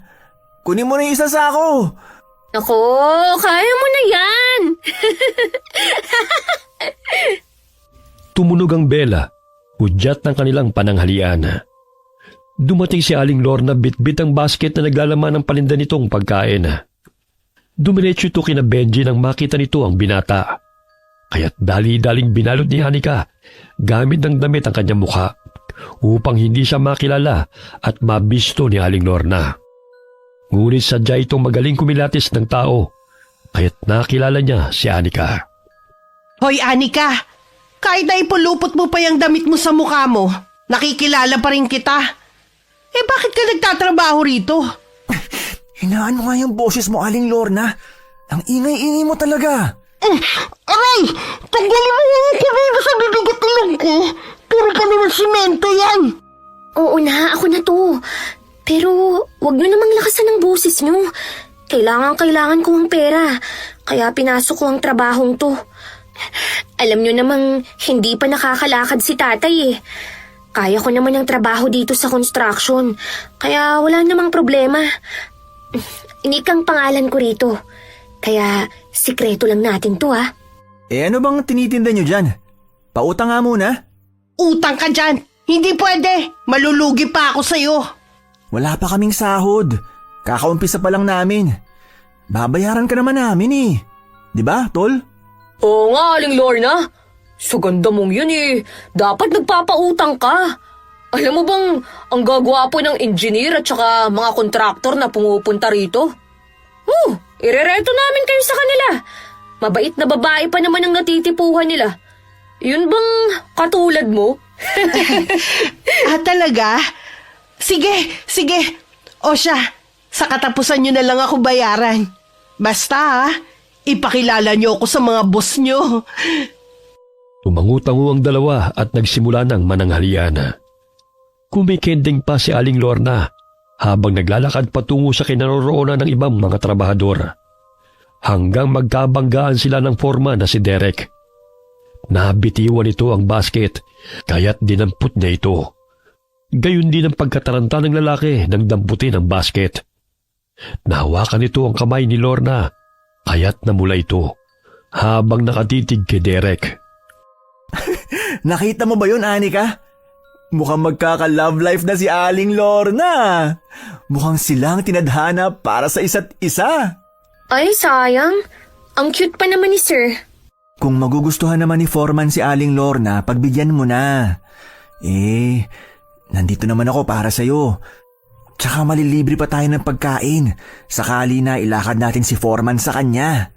Kunin mo na yung 1 sako. Ako, kaya mo na yan. Tumunog ang bela, hudyat ng kanilang pananghalian. Dumating si Aling Lorna bitbit ang basket na naglalaman ng paninda nitong pagkain. Dumiretso ito kina Benji nang makita nito ang binata. Kaya't dali-daling binalot ni Anika gamit ng damit ang kanyang mukha upang hindi siya makilala at mabisto ni Aling Lorna. Ngunit sadya itong magaling kumilatis ng tao kaya't nakilala niya si Anika. Hoy Anika, kahit na ipulupot mo pa yung damit mo sa mukha mo, nakikilala pa rin kita. Bakit ka nagtatrabaho rito? Hinaan mo nga yung boses mo, Aling Lorna. Ang ingay-ingay mo talaga. Aray! Tanggalin mo yung kulina sa dinigat-ilong ko. Puro pa naman simento yan. Oo na, ako na to. Pero wag nyo namang lakasan ng boses nyo. Kailangan ko ang pera. Kaya pinasok ko ang trabahong to. Alam nyo namang hindi pa nakakalakad si tatay eh. Kaya ko naman ang trabaho dito sa construction. Kaya wala namang problema. Nick ang pangalan ko rito. Kaya sikreto lang natin to ha. Ano bang tinitinda nyo dyan? Pautang nga muna. Utang ka dyan! Hindi pwede! Malulugi pa ako sa'yo! Wala pa kaming sahod. Kakaumpisa pa lang namin. Babayaran ka naman namin eh. Di ba, Tol? Oo nga, Aling Lorna. Sa ganda mong yun eh. Dapat nagpapautang ka. Alam mo bang ang gagwapo ng engineer at saka mga kontraktor na pumupunta rito? Irereto namin kayo sa kanila. Mabait na babae pa naman ang natitipuhan nila. Yun bang katulad mo? Talaga? Sige, sige. O siya, sa katapusan nyo na lang ako bayaran. Basta ipakilala nyo ako sa mga boss nyo. Umangutango ang dalawa at nagsimula ng mananghalian. Kumikending pa si Aling Lorna habang naglalakad patungo sa kinaroroonan ng ibang mga trabahador. Hanggang magkabanggaan sila ng foreman na si Derek. Nabitiwan ito ang basket kaya't dinampot niya ito. Gayon din ang pagkataranta ng lalaki nang damputin ang basket. Nahawakan nito ang kamay ni Lorna kaya't namula ito habang nakatitig kay Derek. Nakita mo ba yun, Anika? Mukhang magkaka-love life na si Aling Lorna. Mukhang silang tinadhana para sa isa't isa. Ay, sayang. Ang cute pa naman ni Sir. Kung magugustuhan naman ni Foreman si Aling Lorna, pagbigyan mo na. Nandito naman ako para sa'yo. Tsaka malilibre pa tayo ng pagkain. Sakali na ilakad natin si Foreman sa kanya.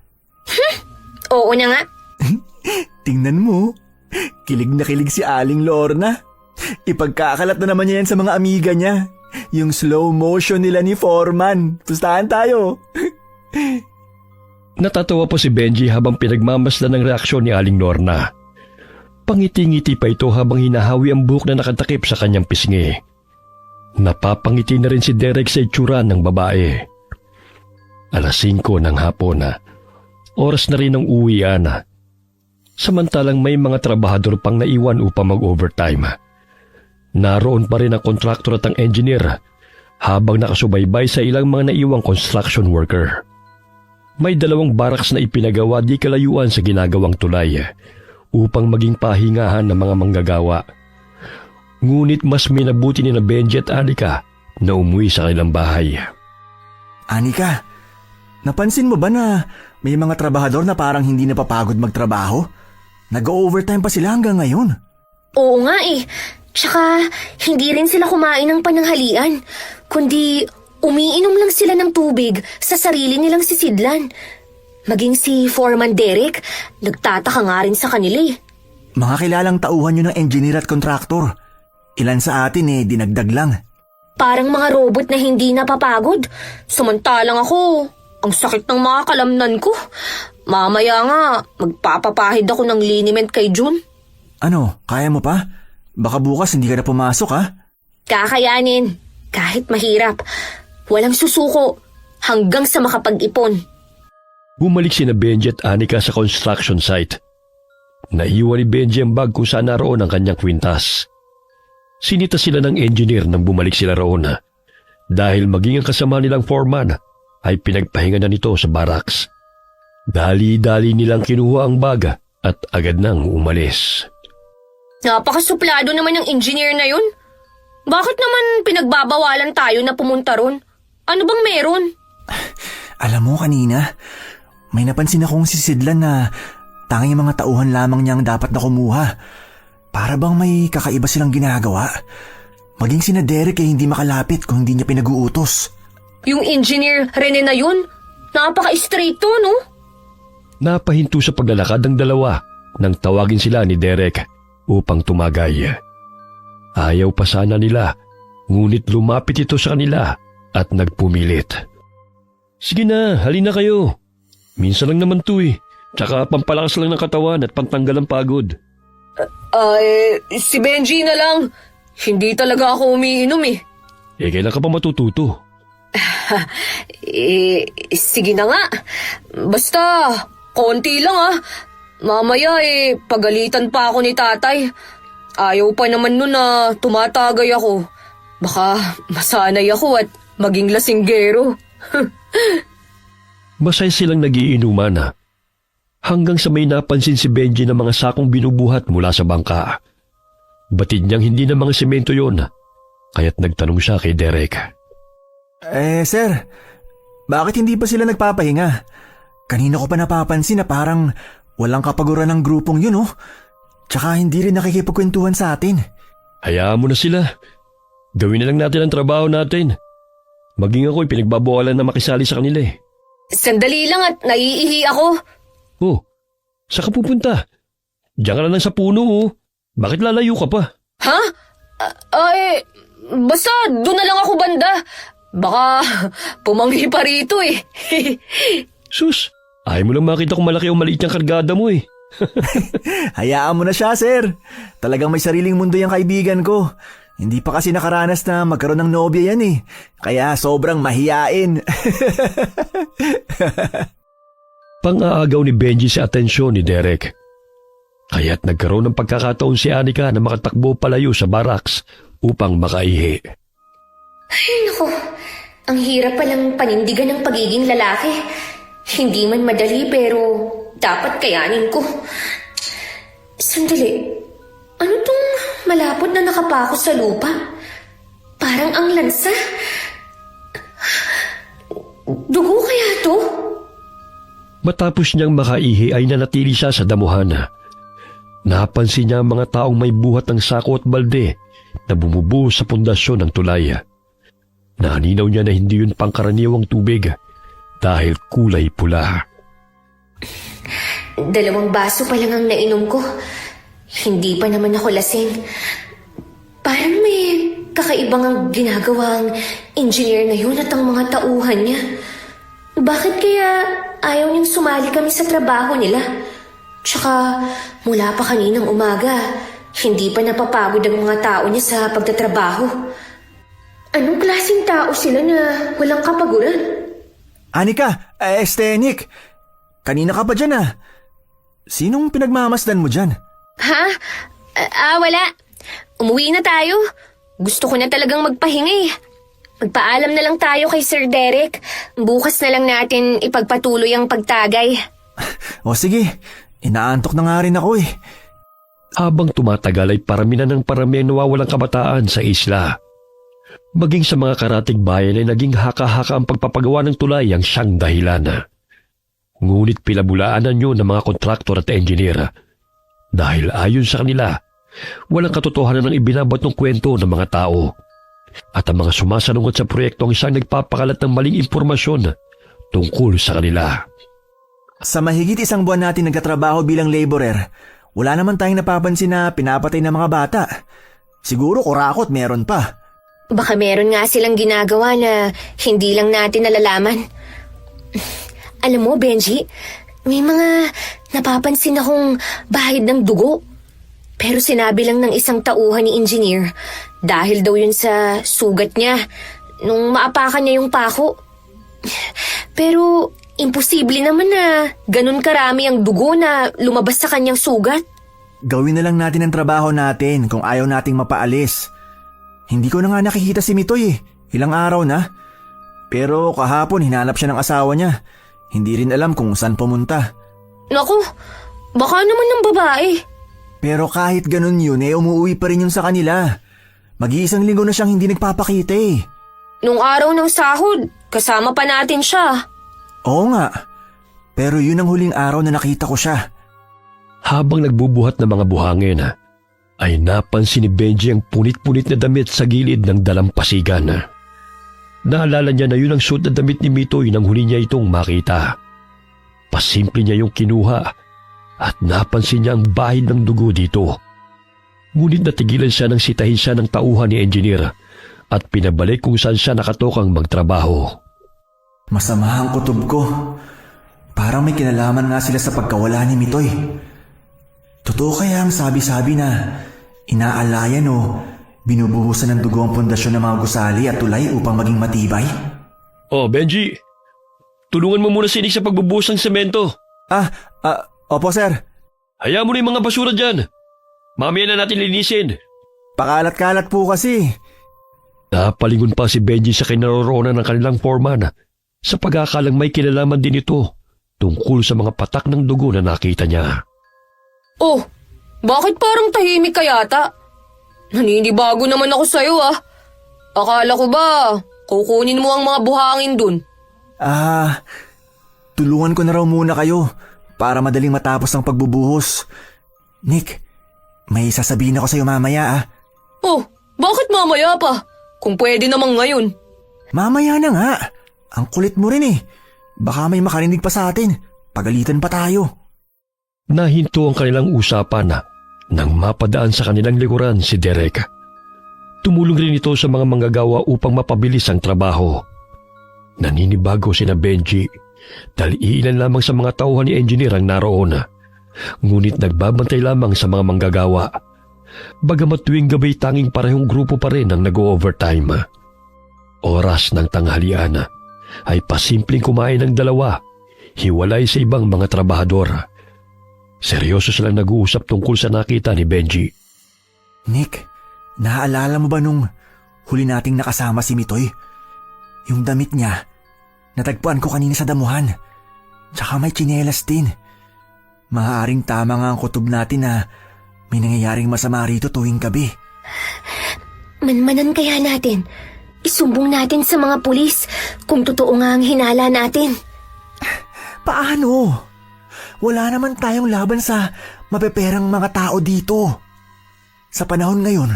Oo na nga. Tingnan mo. Kilig na kilig si Aling Lorna. Ipagkakalat na naman niya yan sa mga amiga niya. Yung slow motion nila ni Foreman. Pustahan tayo. Natatawa po si Benji habang pinagmamasdan ng reaksyon ni Aling Lorna. Pangiti-ngiti pa ito habang hinahawi ang buhok na nakatakip sa kanyang pisngi. Napapangiti na rin si Derek sa itsura ng babae. 5:00 ng hapon na. Oras na rin ng uwian. Samantalang may mga trabahador pang naiwan upang mag-overtime. Naroon pa rin ang kontraktor at ang engineer habang nakasubaybay sa ilang mga naiwang construction worker. May 2 barracks na ipinagawa di kalayuan sa ginagawang tulay upang maging pahingahan ng mga manggagawa. Ngunit mas minabuti ni na Benji at Anika na umuwi sa kanilang bahay. Anika, napansin mo ba na may mga trabahador na parang hindi napapagod magtrabaho? Nag-overtime pa sila hanggang ngayon. Oo nga eh. Tsaka, hindi rin sila kumain ng pananghalian, kundi umiinom lang sila ng tubig sa sarili nilang sisidlan. Maging si Foreman Derek, nagtataka nga rin sa kanila eh. Mga kilalang tauhan nyo ng engineer at kontraktor. Ilan sa atin dinagdag lang. Parang mga robot na hindi napapagod. Samantalang ako, ang sakit ng mga kalamnan ko. Mamaya nga, magpapapahid ako ng liniment kay June. Ano, kaya mo pa? Baka bukas hindi ka na pumasok ha? Kakayanin, kahit mahirap. Walang susuko, hanggang sa makapag-ipon. Bumalik sina Benji at Anika sa construction site. Naiwan ni Benji ang bag kung saan naroon ang kanyang kwintas. Sinita sila ng engineer nang bumalik sila roon dahil maging ang kasama nilang foreman ay pinagpahinga na nito sa barracks. Dali-dali nilang kinuha ang bag at agad nang umalis. Napakasuplado naman ng engineer na yun. Bakit naman pinagbabawalan tayo na pumunta ron? Ano bang meron? Alam mo kanina, may napansin akong sisidlan na tanging mga tauhan lamang niyang dapat na kumuha. Para bang may kakaiba silang ginagawa. Maging sina Derek hindi makalapit kung hindi niya pinag-uutos. Yung engineer Rene na yun, napaka-straight to, no? Napahinto sa paglalakad ng dalawa nang tawagin sila ni Derek upang tumagay. Ayaw pa sana nila, ngunit lumapit ito sa kanila at nagpumilit. Sige na, halina kayo. Minsan lang naman to tsaka pampalakas lang ng katawan at pantanggal ang pagod. Si Benji na lang. Hindi talaga ako umiinom eh. Kailan ka pa matututo? Sige na nga. Basta, konti lang Mamaya pagalitan pa ako ni tatay. Ayaw pa naman nun na tumatagay ako. Baka masanay ako at maging lasinggero. Masaya silang nagiinuman hanggang sa may napansin si Benji ng mga sakong binubuhat mula sa bangka. Batid niyang hindi na mga semento yon, kaya't nagtanong siya kay Derek. Sir, bakit hindi pa sila nagpapahinga? Kanina ko pa napapansin na parang walang kapaguran ng grupong yun, oh. Tsaka hindi rin nakikipagkwentuhan sa atin. Hayaan mo na sila. Gawin na lang natin ang trabaho natin. Maging ako'y pinagbabawalan na makisali sa kanila eh. Sandali lang at naiihi ako. Oh, saan ka pupunta? Diyan ka na lang sa puno oh. Bakit lalayo ka pa? Ha? Basta doon na lang ako banda. Baka pumanghi pa rito eh. Sus, ayaw mo lang makita kung malaki o maliit yung kargada mo eh. Hayaan mo na siya, sir. Talagang may sariling mundo yung kaibigan ko. Hindi pa kasi nakaranas na magkaroon ng nobya yan eh. Kaya sobrang mahiyain. Pang-aagaw ni Benji sa atensyon ni Derek. Kaya't nagkaroon ng pagkakataon si Anika na makatakbo palayo sa barracks upang makaihi. Ay naku, ang hirap palang panindigan ng pagiging lalaki. Hindi man madali pero dapat kayanin ko. Sandali, ano tong malapot na nakapako sa lupa? Parang ang lansa. Dugo kaya to? Matapos niyang makaihi ay nanatili siya sa damuhan. Napansin niya ang mga taong may buhat ng sako at balde na bumubuhos sa pundasyon ng tulay. Naaninaw niya na hindi yun pangkaraniwang tubig dahil kulay pula. 2 baso pa lang ang nainom ko. Hindi pa naman ako lasing. Parang may kakaibang ang ginagawang engineer na yun at ang mga tauhan niya. Bakit kaya ayaw niyang sumali kami sa trabaho nila? Tsaka mula pa kaninang umaga, hindi pa napapagod ang mga tao niya sa pagtatrabaho. Anong klaseng tao sila na walang kapaguran? Anika, Nick. Kanina ka pa dyan ah. Sinong pinagmamasdan mo dyan? Ha? Wala. Umuwi na tayo. Gusto ko na talagang magpahinga eh. Magpaalam na lang tayo kay Sir Derek. Bukas na lang natin ipagpatuloy ang pagtagay. O sige, inaantok na nga rin ako eh. Habang tumatagal ay parami na ng parami ang nawawalang kabataan sa isla. Maging sa mga karatig bayan ay naging haka-haka ang pagpapagawa ng tulay ang siyang dahilan. Ngunit pilabulaanan yun ng mga kontraktor at engineer. Dahil ayon sa kanila, walang katotohanan ng ibinabot ng kwento ng mga tao. At ang mga sumasalungat sa proyekto ang isang nagpapakalat ng maling impormasyon tungkol sa kanila. Sa mahigit 1 buwan natin nagkatrabaho bilang laborer, wala naman tayong napapansin na pinapatay ng mga bata. Siguro kurakot meron pa. Baka meron nga silang ginagawa na hindi lang natin nalalaman. Alam mo, Benji, may mga napapansin akong bahid ng dugo. Pero sinabi lang ng isang tauhan ni engineer dahil daw yun sa sugat niya nung maapakan niya yung pako. Pero imposible naman na ganun karami ang dugo na lumabas sa kanyang sugat. Gawin na lang natin ang trabaho natin kung ayaw nating mapaalis. Hindi ko na nga nakikita si Mitoy eh. Ilang araw na. Pero kahapon hinanap siya ng asawa niya. Hindi rin alam kung saan pumunta. Naku, baka naman ng babae. Pero kahit ganun yun umuwi pa rin yun sa kanila. Mag-iisang linggo na siyang hindi nagpapakita eh. Nung araw ng sahod, kasama pa natin siya. Oo nga. Pero yun ang huling araw na nakita ko siya. Habang nagbubuhat ng mga buhangin, ay napansin ni Benji ang punit-punit na damit sa gilid ng dalampasigan. Naalala niya na yun ang suot na damit ni Mitoy nang huli niya itong makita. Pasimple niya yung kinuha at napansin niya ang bahid ng dugo dito. Ngunit natigilan siya nang sitahin siya ng tauhan ni engineer at pinabalik kung saan siya nakatokang magtrabaho. Masama ang kutob ko. Parang may kinalaman nga sila sa pagkawala ni Mitoy. Totoo kaya ang sabi-sabi na inaalayan o binubuhusan ng dugo ang pundasyon ng mga gusali at tulay upang maging matibay? Oh, Benji, tulungan mo muna si Nick sa pagbubuhos ng semento. Opo sir. Hayaan mo na yung mga basura dyan. Mamaya na natin linisin. Pakalat-kalat po kasi. Napalingon pa si Benji sa kinaroroonan ng kanilang foreman. sa pag-akalang may kinalaman din ito tungkol sa mga patak ng dugo na nakita niya. Oh, bakit parang tahimik ka yata? Naninibago naman ako sa'yo Akala ko ba, kukunin mo ang mga buhangin dun? Tulungan ko na raw muna kayo para madaling matapos ang pagbubuhos. Nick, may sasabihin ako sa'yo mamaya Oh, bakit mamaya pa? Kung pwede namang ngayon. Mamaya na nga. Ang kulit mo rin Baka may makarinig pa sa atin. Pagalitan pa tayo. Nahinto ang kanilang usapan nang mapadaan sa kanilang likuran si Derek. Tumulong rin ito sa mga manggagawa upang mapabilis ang trabaho. Naninibago sina Benji dahil iilan lamang sa mga tauhan ni engineer ang naroon. Ngunit nagbabantay lamang sa mga manggagawa. Bagamat tuwing gabi tanging parehong grupo pa rin ang nag-overtime. Oras ng tanghalian ay pasimpleng kumain ng dalawa, hiwalay sa ibang mga trabahador. Seryoso silang nag-uusap tungkol sa nakita ni Benji. Nick, naaalala mo ba nung huli nating nakasama si Mitoy? Yung damit niya, natagpuan ko kanina sa damuhan. Tsaka may tsinelas din. Maaaring tama nga ang kutob natin na may nangyayaring masama rito tuwing gabi. Manmanan kaya natin. Isumbong natin sa mga pulis kung totoo nga ang hinala natin. Paano? Wala naman tayong laban sa mapeperang mga tao dito. Sa panahon ngayon,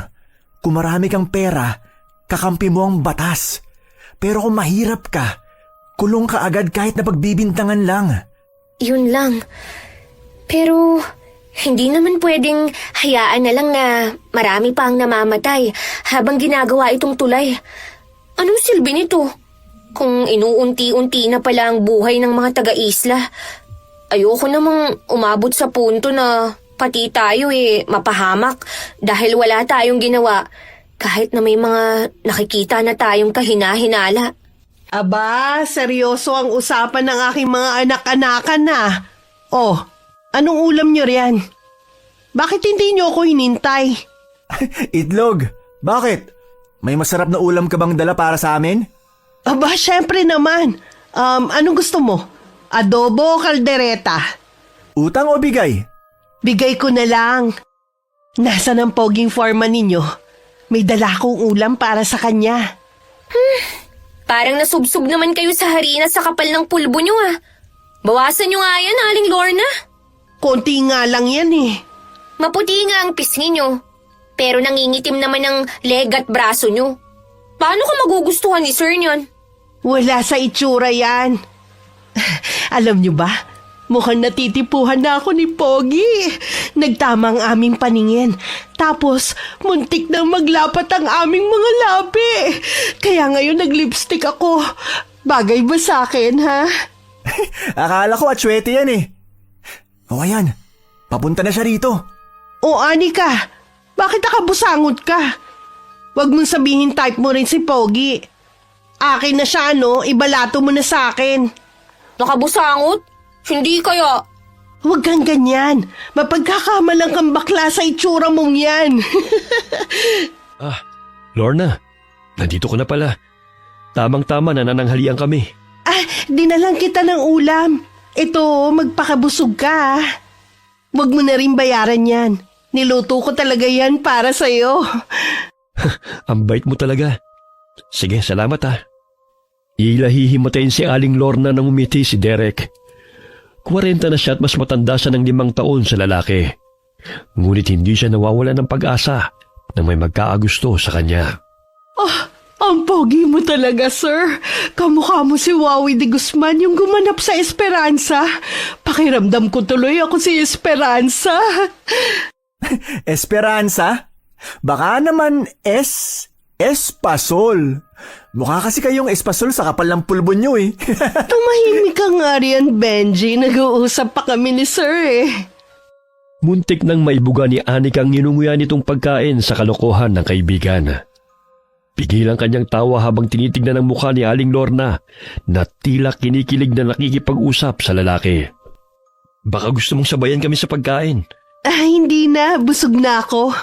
kung marami kang pera, kakampi mo ang batas. Pero kung mahirap ka, kulong ka agad kahit na pagbibintangan lang. Yun lang. Pero hindi naman pwedeng hayaan na lang na marami pa ang namamatay habang ginagawa itong tulay. Anong silbi nito? Kung inuunti-unti na pala ang buhay ng mga taga-isla, ayoko namang umabot sa punto na pati tayo mapahamak dahil wala tayong ginawa kahit na may mga nakikita na tayong kahina-hinala. Aba, seryoso ang usapan ng aking mga anak-anakan Oh, anong ulam nyo riyan? Bakit hindi nyo ako hinintay? Itlog, bakit? May masarap na ulam ka bang dala para sa amin? Aba, syempre naman. Anong gusto mo? Adobo o kaldereta? Utang o bigay? Bigay ko na lang. Nasaan ang poging foreman ninyo? May dala akong ulam para sa kanya. Parang nasubsob naman kayo sa harina sa kapal ng pulbo nyo Bawasan nyo nga yan, Aling Lorna. Konti nga lang yan Maputi nga ang pisngi nyo. Pero nangingitim naman ang leg at braso nyo. Paano ka magugustuhan ni Sir niyan? Wala sa itsura yan. Alam nyo ba, mukhang natitipuhan na ako ni Pogi. Nagtama ang aming paningin. Tapos, muntik nang maglapat ang aming mga labi. Kaya ngayon naglipstick ako. Bagay ba sa akin, ha? Akala ko atsuete yan O ayan, papunta na siya rito. O Anika, bakit nakabusangot ka? Huwag mong sabihin type mo rin si Pogi. Akin na siya, ibalato mo na sa akin. Nakabusangot? Hindi kaya. Huwag kang ganyan. Mapagkakamalang kang bakla sa itsura mong yan. Lorna, nandito ka na pala. Tamang-tama na nananghalian kami. Dinalang kita ng ulam. Ito, magpakabusog ka. Huwag mo na rin bayaran yan. Niluto ko talaga yan para sa'yo. Ang bait mo talaga. Sige, salamat Ilahihimatayin si Aling Lorna nang umiti si Derek. 40 na siya at mas matanda siya ng 5 taon sa lalaki. Ngunit hindi siya nawawala ng pag-asa na may magkaagusto sa kanya. Ang pogi mo talaga, sir. Kamukha mo si Wawi de Guzman yung gumanap sa Esperanza. Pakiramdam ko tuloy ako si Esperanza. Esperanza? Baka naman Espasol. Mukha kasi kayong espasol sa kapal ng pulbo nyo Tumahimik ka nga riyan, Benji. Nag-uusap pa kami ni sir Muntik nang maibuga ni Anika ang inunguyan nitong pagkain sa kalokohan ng kaibigan. Pigil ang kanyang tawa habang tinitignan ang mukha ni Aling Lorna na tila kinikilig na nakikipag-usap sa lalaki. Baka gusto mong sabayan kami sa pagkain. Hindi na. Busog na ako.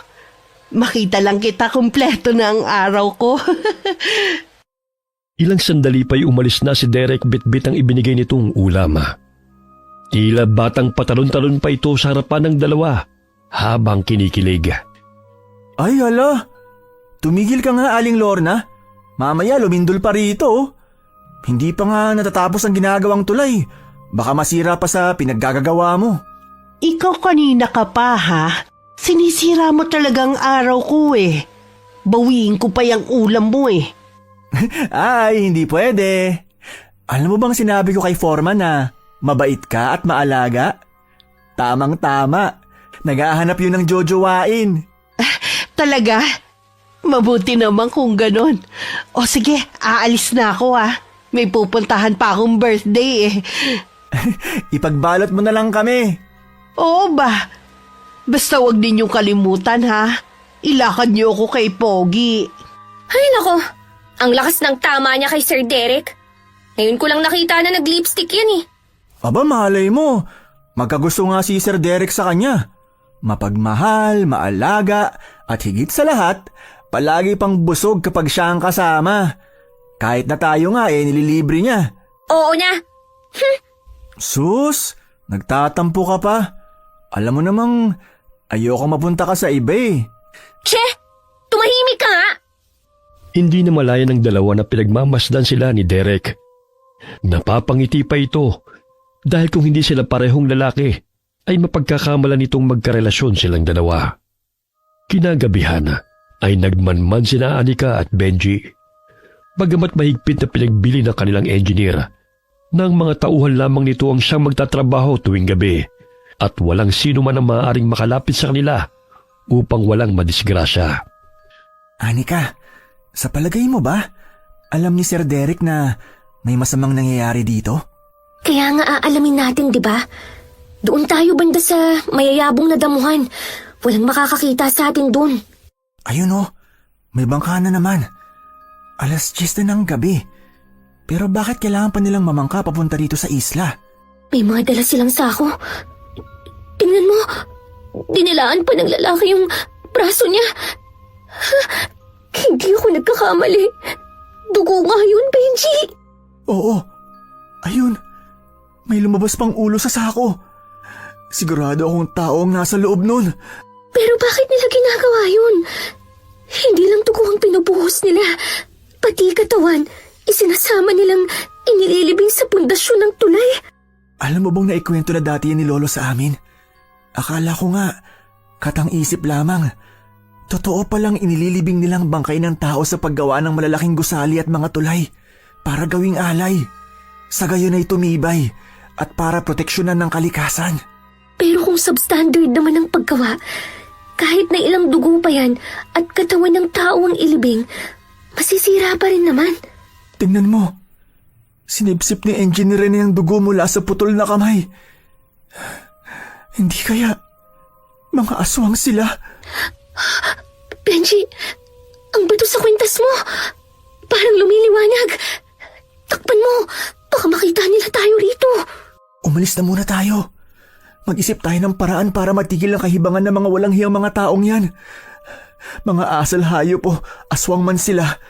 Makita lang kita, kumpleto na ang araw ko. Ilang sandali pa'y umalis na si Derek bitbit ang ibinigay nitong ulam. Tila batang patalon-talon pa ito sa harapan ng dalawa habang kinikilig. Ay hala, tumigil ka nga Aling Lorna. Mamaya lumindol pa rito. Oh. Hindi pa nga natatapos ang ginagawang tulay. Baka masira pa sa pinaggagawa mo. Ikaw kanina ka pa ha? Sinisira mo talagang araw ko eh. Bawiin ko pa yung ulam mo eh. Ay, hindi pwede. Alam mo bang sinabi ko kay Foreman na mabait ka at maalaga? Tamang-tama. Naghahanap yun ng jojowain. Talaga? Mabuti naman kung ganon. O sige, aalis na ako ha. May pupuntahan pa akong birthday eh. Ipagbalot mo na lang kami. Oo ba? Basta wag ninyong kalimutan ha. Ilakad niyo ako kay Pogi. Ay nako, ang lakas ng tama niya kay Sir Derek. Ngayon ko lang nakita na nag-lipstick yan eh. Aba, malay mo. Magkagusto nga si Sir Derek sa kanya. Mapagmahal, maalaga, at higit sa lahat, palagi pang busog kapag siya ang kasama. Kahit na tayo nga nililibre niya. Oo na. Sus, nagtatampo ka pa. Alam mo namang ayoko mapunta ka sa iba eh. Che, tumahimik ka nga. Hindi na malaya ng dalawa na pinagmamasdan sila ni Derek. Napapangiti pa ito dahil kung hindi sila parehong lalaki ay mapagkakamalan itong magkarelasyon silang dalawa. Kinagabihan ay nagmanman sina Anika at Benji. Bagamat mahigpit na pinagbili ng kanilang engineer, nang mga tauhan lamang nito ang siyang magtatrabaho tuwing gabi at walang sino man ang maaaring makalapit sa kanila upang walang madisgrasya. Anika, sa palagay mo ba, alam ni Sir Derek na may masamang nangyayari dito? Kaya nga aalamin natin, di ba? Doon tayo banda sa mayayabong na damuhan. Walang makakakita sa atin doon. Ayun oh, may bangka na naman. 10:00 na ng gabi. Pero bakit kailangan pa nilang mamangka papunta dito sa isla? May mga dala silang sako. Tingnan mo, dinilaan pa ng lalaki yung braso niya. Hindi ako nagkakamali. Dugo nga yun, Benji. Oo, ayun. May lumabas pang ulo sa sako. Sigurado akong taong nasa loob nun. Pero bakit nila ginagawa yun? Hindi lang dugo ang pinubuhos nila. Pati katawan, isinasama nilang inililibing sa pundasyon ng tulay. Alam mo bang naikwento na dati yan ni Lolo sa amin? Akala ko nga, katang-isip lamang. Totoo palang inililibing nilang bangkay ng tao sa paggawa ng malalaking gusali at mga tulay para gawing alay. Sa gayon ay tumibay at para proteksyonan ng kalikasan. Pero kung substandard naman ang paggawa, kahit na ilang dugo pa yan at katawan ng tao ang ilibing, masisira pa rin naman. Tingnan mo, sinipsip ni engineer na yung dugo mula sa putol na kamay. Hindi kaya mga aswang sila? Benji, ang bato sa kwintas mo, parang lumiliwanag. Takpan mo, baka makita nila tayo rito. Umalis na muna tayo. Mag-isip tayo ng paraan para matigil ang kahibangan ng mga walang hiyang mga taong yan. Mga asal hayop o aswang man sila,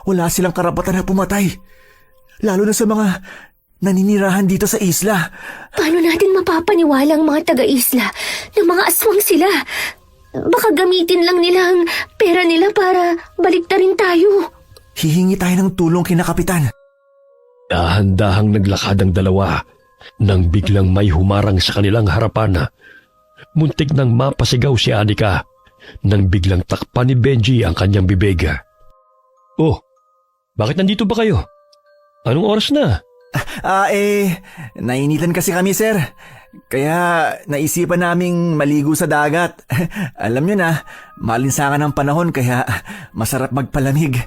wala silang karapatan na pumatay. Lalo na sa mga naninirahan dito sa isla. Paano natin mapapaniwala ang mga taga-isla na mga aswang sila? Baka gamitin lang nila ang pera nila para baliktarin tayo. Hihingi tayo ng tulong kina Kapitan. Dahan-dahang naglakad ang dalawa nang biglang may humarang sa kanilang harapan. Muntik nang mapasigaw si Anika nang biglang takpan ni Benji ang kanyang bibig. Oh, bakit nandito ba kayo? Anong oras na? Nainitan kasi kami, sir. Kaya naisipan naming maligo sa dagat. Alam nyo na, malinsangan ang panahon kaya masarap magpalamig.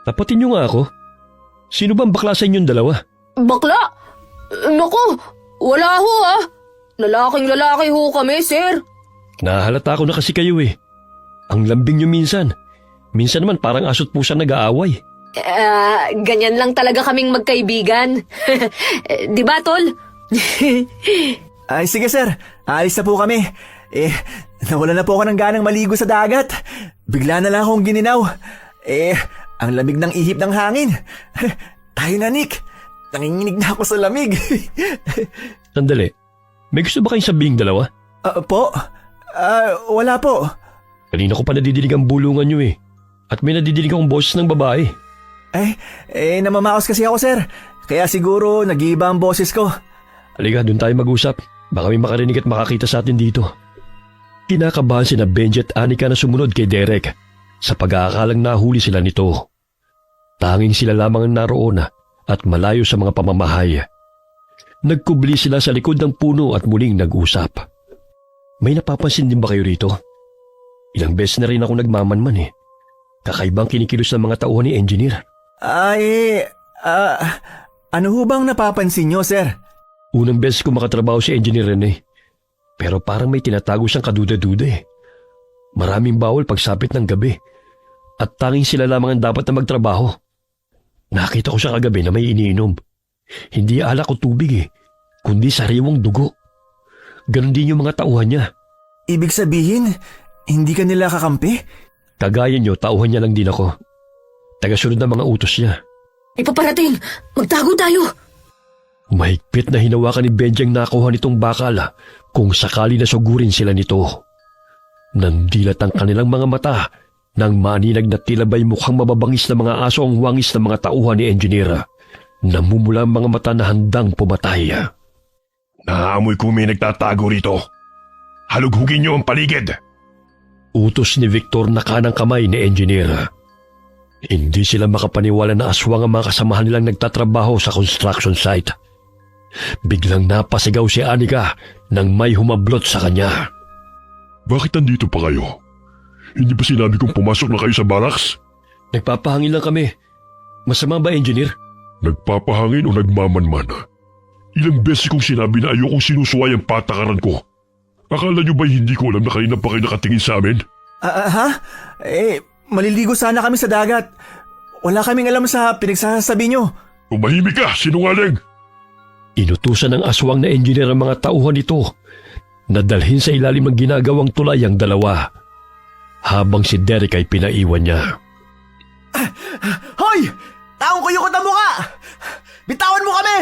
Tapatin niyo nga ako. Sino bang bakla sa inyong dalawa? Bakla? Naku, wala ho ah. Lalaking-lalaki ho kami, sir. Nahalata ko na kasi kayo eh. Ang lambing niyo minsan. Minsan naman parang aso't pusa nag-aaway. Ganyan lang talaga kaming magkaibigan. Di ba, tol? Ay, sige sir, alis na po kami. Nawala na po ako ng ganang maligo sa dagat. Bigla na lang akong gininaw. Ang lamig ng ihip ng hangin. Tayo na, Nick. Nanginginig na ako sa lamig. Sandali, may gusto ba kayong sabihin dalawa? Po? Wala po. Kanina ko pa nadidinig ang bulungan nyo eh. At may nadidinig akong boses ng babae. Namamaos kasi ako, sir. Kaya siguro nag-iiba ang boses ko. Halika, doon tayo mag-usap. Baka may makarinig at makakita sa atin dito. Kinakabahan sina Benji at Anika na sumunod kay Derek sa pag-aakalang nahuli sila nito. Tanging sila lamang ang naroon at malayo sa mga pamamahay. Nagkubli sila sa likod ng puno at muling nag-usap. May napapansin din ba kayo rito? Ilang beses na rin ako nagmamanman eh. Kakaibang kinikilos ng mga tauhan ni Engineer. Ano ho bang napapansin nyo, sir? Unang beses ko makatrabaho si Engineer Rene. Pero parang may tinatago siyang kaduda-duda eh. Maraming bawal pagsapit ng gabi. At tanging sila lamang ang dapat na magtrabaho. Nakita ko siya kagabi na may iniinom. Hindi alak o tubig eh, kundi sariwang dugo. Ganon din yung mga tauhan niya. Ibig sabihin, hindi ka nila kakampi? Kagaya niyo, tauhan niya lang din ako. Tagasunod ng mga utos niya. May paparating! Magtago tayo! Mahigpit na hinawakan ni Benji ang nakuha nitong bakal kung sakali na sugurin sila nito. Nandilat ang kanilang mga mata nang maninag na tila ba'y mukhang mababangis na mga aso ang wangis ng mga tauhan ni Engineer. Namumula ang mga mata na handang pumatay. Naamoy ko may nagtatago rito. Halughugin niyo ang paligid. Utos ni Victor na kanang kamay ni Engineer. Hindi sila makapaniwala na aswang ang mga kasamahan nilang nagtatrabaho sa construction site. Biglang napasigaw si Anika nang may humablot sa kanya. Bakit nandito pa kayo? Hindi ba sinabi kong pumasok na kayo sa barracks? Nagpapahangin lang kami. Masama ba, Engineer? Nagpapahangin o nagmamanman? Ilang beses kong sinabi na ayokong sinusuway ang patakaran ko. Akala niyo ba hindi ko alam na kanina pa kayo nakatingin sa amin? Maliligo sana kami sa dagat. Wala kaming alam sa pinagsasabi nyo. Tumahimik ka, sinungaling! Inutusan ng aswang na Engineer ang mga tauhan nito na dalhin sa ilalim ng ginagawang tulay ang dalawa, habang si Derek ay pinaiwan niya. Hoy! Taong kuyukot ang muka! Bitawan mo kami!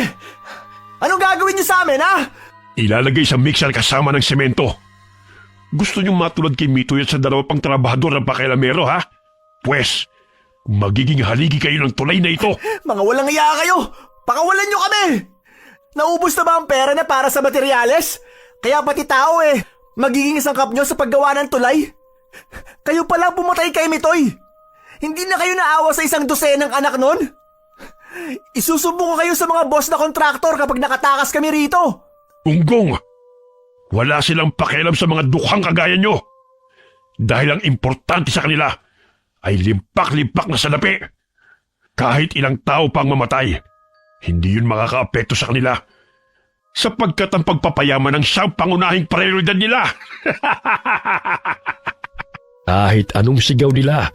Anong gagawin niyo sa amin, ha? Ilalagay sa mixer kasama ng semento. Gusto niyong matulad kay Mito at sa dalawa pang trabahador ng pakialamero, ha? Pwes, magiging haligi kayo ng tulay na ito. Mga walang iya kayo! Pakawalan niyo kami! Naubos na ba ang pera na para sa materyales? Kaya pati tao magiging sangkap nyo sa paggawa ng tulay? Kayo pala pumatay kay Mitoy! Hindi na kayo naawa sa isang dosenang anak nun? Isusumbong ko kayo sa mga boss na kontraktor kapag nakatakas kami rito! Unggong, wala silang pakialam sa mga dukhang kagaya nyo. Dahil ang importante sa kanila ay limpak-limpak na salapi. Kahit ilang tao pang mamatay, hindi yun makakaapekto sa kanila. Sapagkat ang pagpapayaman ng siyang pangunahing prioridad nila. Kahit anong sigaw nila,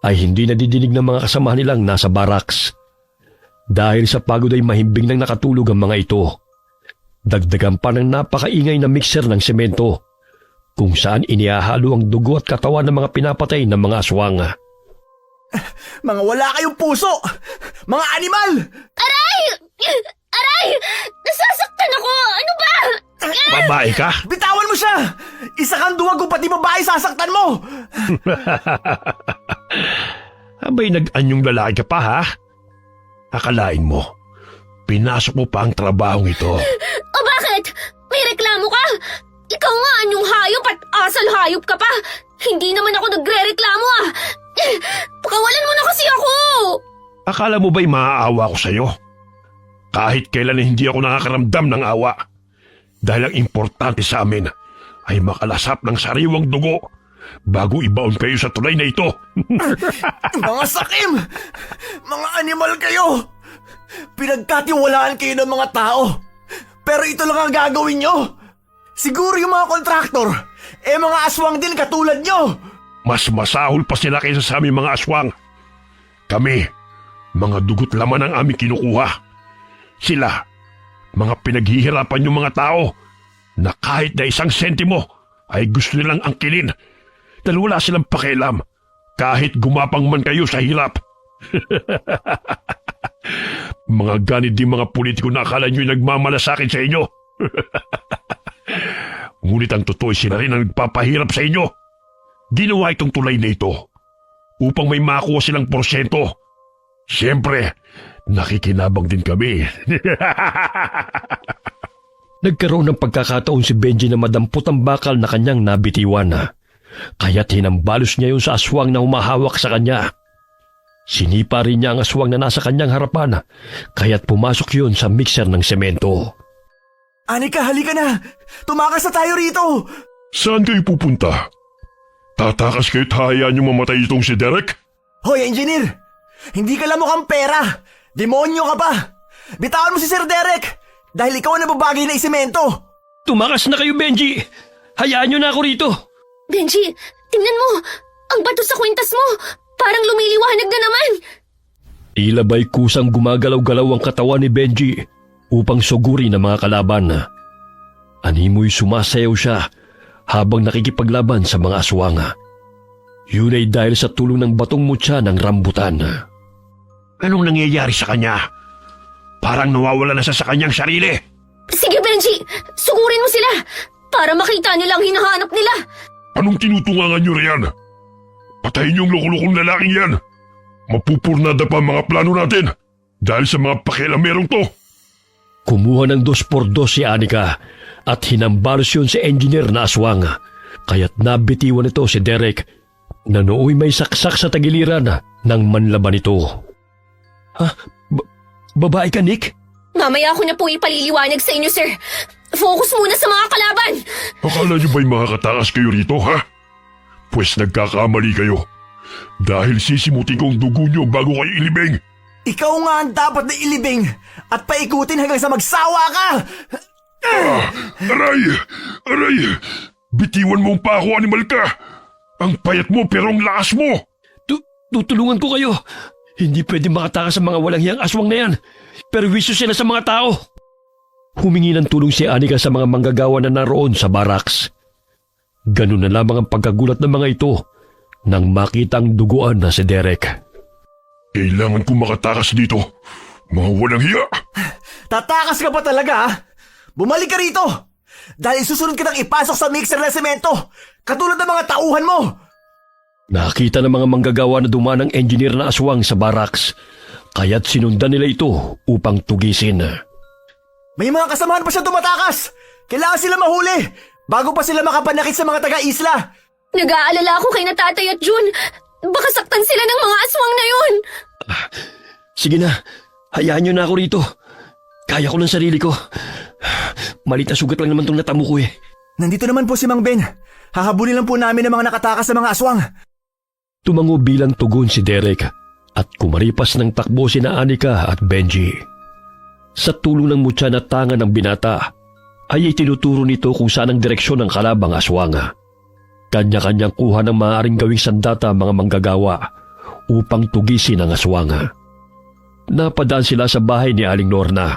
ay hindi nadidinig ng mga kasamahan nilang nasa barracks. Dahil sa pagod ay mahimbing nang nakatulog ang mga ito. Dagdagan pa ng napakaingay na mixer ng semento, kung saan inihahalo ang dugo at katawan ng mga pinapatay ng mga aswang. Mga wala kayong puso! Mga animal! Aray! Aray! Nasasaktan ako! Ano ba? Babae ka? Bitawan mo siya! Isa kang duwag kung pati babae sasaktan mo! Abay nag-anyong lalaki ka pa, ha? Akalain mo, pinasok mo pa ang trabahong ito. O bakit? May reklamo ka? Ikaw nga anyong hayop at asal hayop ka pa! Hindi naman ako nagre-reklamo ah! Pakawalan mo na kasi ako! Akala mo ba'y maaawa ko sa'yo? Kahit kailan hindi ako nakakaramdam ng awa. Dahil ang importante sa amin ay makalasap ng sariwang dugo bago ibaon kayo sa tulay na ito. Mga sakim! Mga animal kayo! Pinagkatiwalaan kayo ng mga tao. Pero ito lang ang gagawin nyo. Siguro yung mga kontraktor, mga aswang din katulad nyo. Mas masahol pa sila kaysa sa aming mga aswang. Kami, mga dugot laman ang aming kinukuha. Sila, mga pinaghihirapan yung mga tao na kahit na 1 sentimo ay gusto nilang angkilin dahil wala silang pakialam kahit gumapang man kayo sa hirap. Mga ganit din mga politiko na akala nyo'y nagmamalasakit sa inyo. Ngunit ang totoo ay sila rin ang nagpapahirap sa inyo. Ginawa itong tulay na ito upang may makuha silang porsyento. Siyempre, nakikinabang din kami. Nagkaroon ng pagkakataon si Benji na madampot ang bakal na kanyang nabitiwan. Kaya't hinambalos niya yun sa aswang na humahawak sa kanya. Sinipa rin niya ang aswang na nasa kanyang harapan, kaya't pumasok yun sa mixer ng semento. Anika, halika na! Tumakas na tayo rito! Saan kayo pupunta? Tatakas kayo't hayaan niyong mamatay itong si Derek? Hoy, engineer! Hindi ka lang mukhang pera! Demonyo ka pa! Bitawan mo si Sir Derek! Dahil ikaw ang nababagay na isemento! Tumakas na kayo, Benji! Hayaan niyo na ako rito! Benji, tingnan mo! Ang bato sa kwintas mo! Parang lumiliwanag na naman! Tila ba'y kusang gumagalaw-galaw ang katawan ni Benji upang sugurin ang mga kalaban. Animoy sumasayaw siya habang nakikipaglaban sa mga aswang. Yun ay dahil sa tulong ng batong mutya ng rambutan. Anong nangyayari sa kanya? Parang nawawala na siya sa kanyang sarili. Sige, Benji! Sugurin mo sila! Para makita nila ang hinahanap nila! Anong tinutungangan niyo riyan? Patayin niyo ang loko-lokong lalaking yan. Mapupurnada pa ang mga plano natin dahil sa mga pakialamerong to. Kumuha ng 2x2 si Anika at hinambalos yun si engineer na aswang. Kaya't nabitiwan ito si Derek na nooy may saksak sa tagiliran ng manlaban ito. Ha? Babae ka, Nick? Mamaya ako na po ipaliliwanag sa inyo, sir. Focus muna sa mga kalaban! Akala niyo ba'y makakatakas kayo rito, ha? Pues nagkakamali kayo. Dahil sisimutin ko ang dugo niyo bago kayo ilibing. Ikaw nga ang dapat na ilibing at paikutin hanggang sa magsawa ka! Aray! Aray! Bitiwan mo pa ako, animal ka! Ang payat mo pero ang lakas mo! Tutulungan ko kayo. Hindi pwede makatakas sa mga walang hiyang aswang na yan. Perwisyo sila sa mga tao. Humingi ng tulong si Anika sa mga manggagawa na naroon sa barracks. Ganun na lamang ang pagkagulat ng mga ito nang makita ang duguan na si Derek. Kailangan kong makatakas dito. Mga walang hiya! Tatakas ka pa talaga, ha? Bumalik ka rito! Dahil susunod kitang ipasok sa mixer ng semento, katulad ng mga tauhan mo! Nakita ng mga manggagawa na dumaan ng engineer na aswang sa barracks, kaya't sinundan nila ito upang tugisin. May mga kasamahan pa siya tumatakas! Kailangan sila mahuli bago pa sila makapanakit sa mga taga-isla! Nag-aalala ako kay na Tatay at June. Baka saktan sila ng mga aswang na yun. Sige na, hayaan niyo na ako rito. Kaya ko ng sarili ko. Malit na sugat lang naman itong natamo ko eh. Nandito naman po si Mang Ben. Hahabulin lang po namin ang mga nakatakas sa mga aswang. Tumango bilang tugon si Derek at kumaripas ng takbo sina Anika at Benji. Sa tulong ng mutya na tangan ng binata, ay itinuturo nito kung saan ang direksyon ng kalabang aswang. Kanya-kanyang kuha ng maaaring gawing sandata mga manggagawa upang tugisin ang aswang. Napadaan sila sa bahay ni Aling Lorna.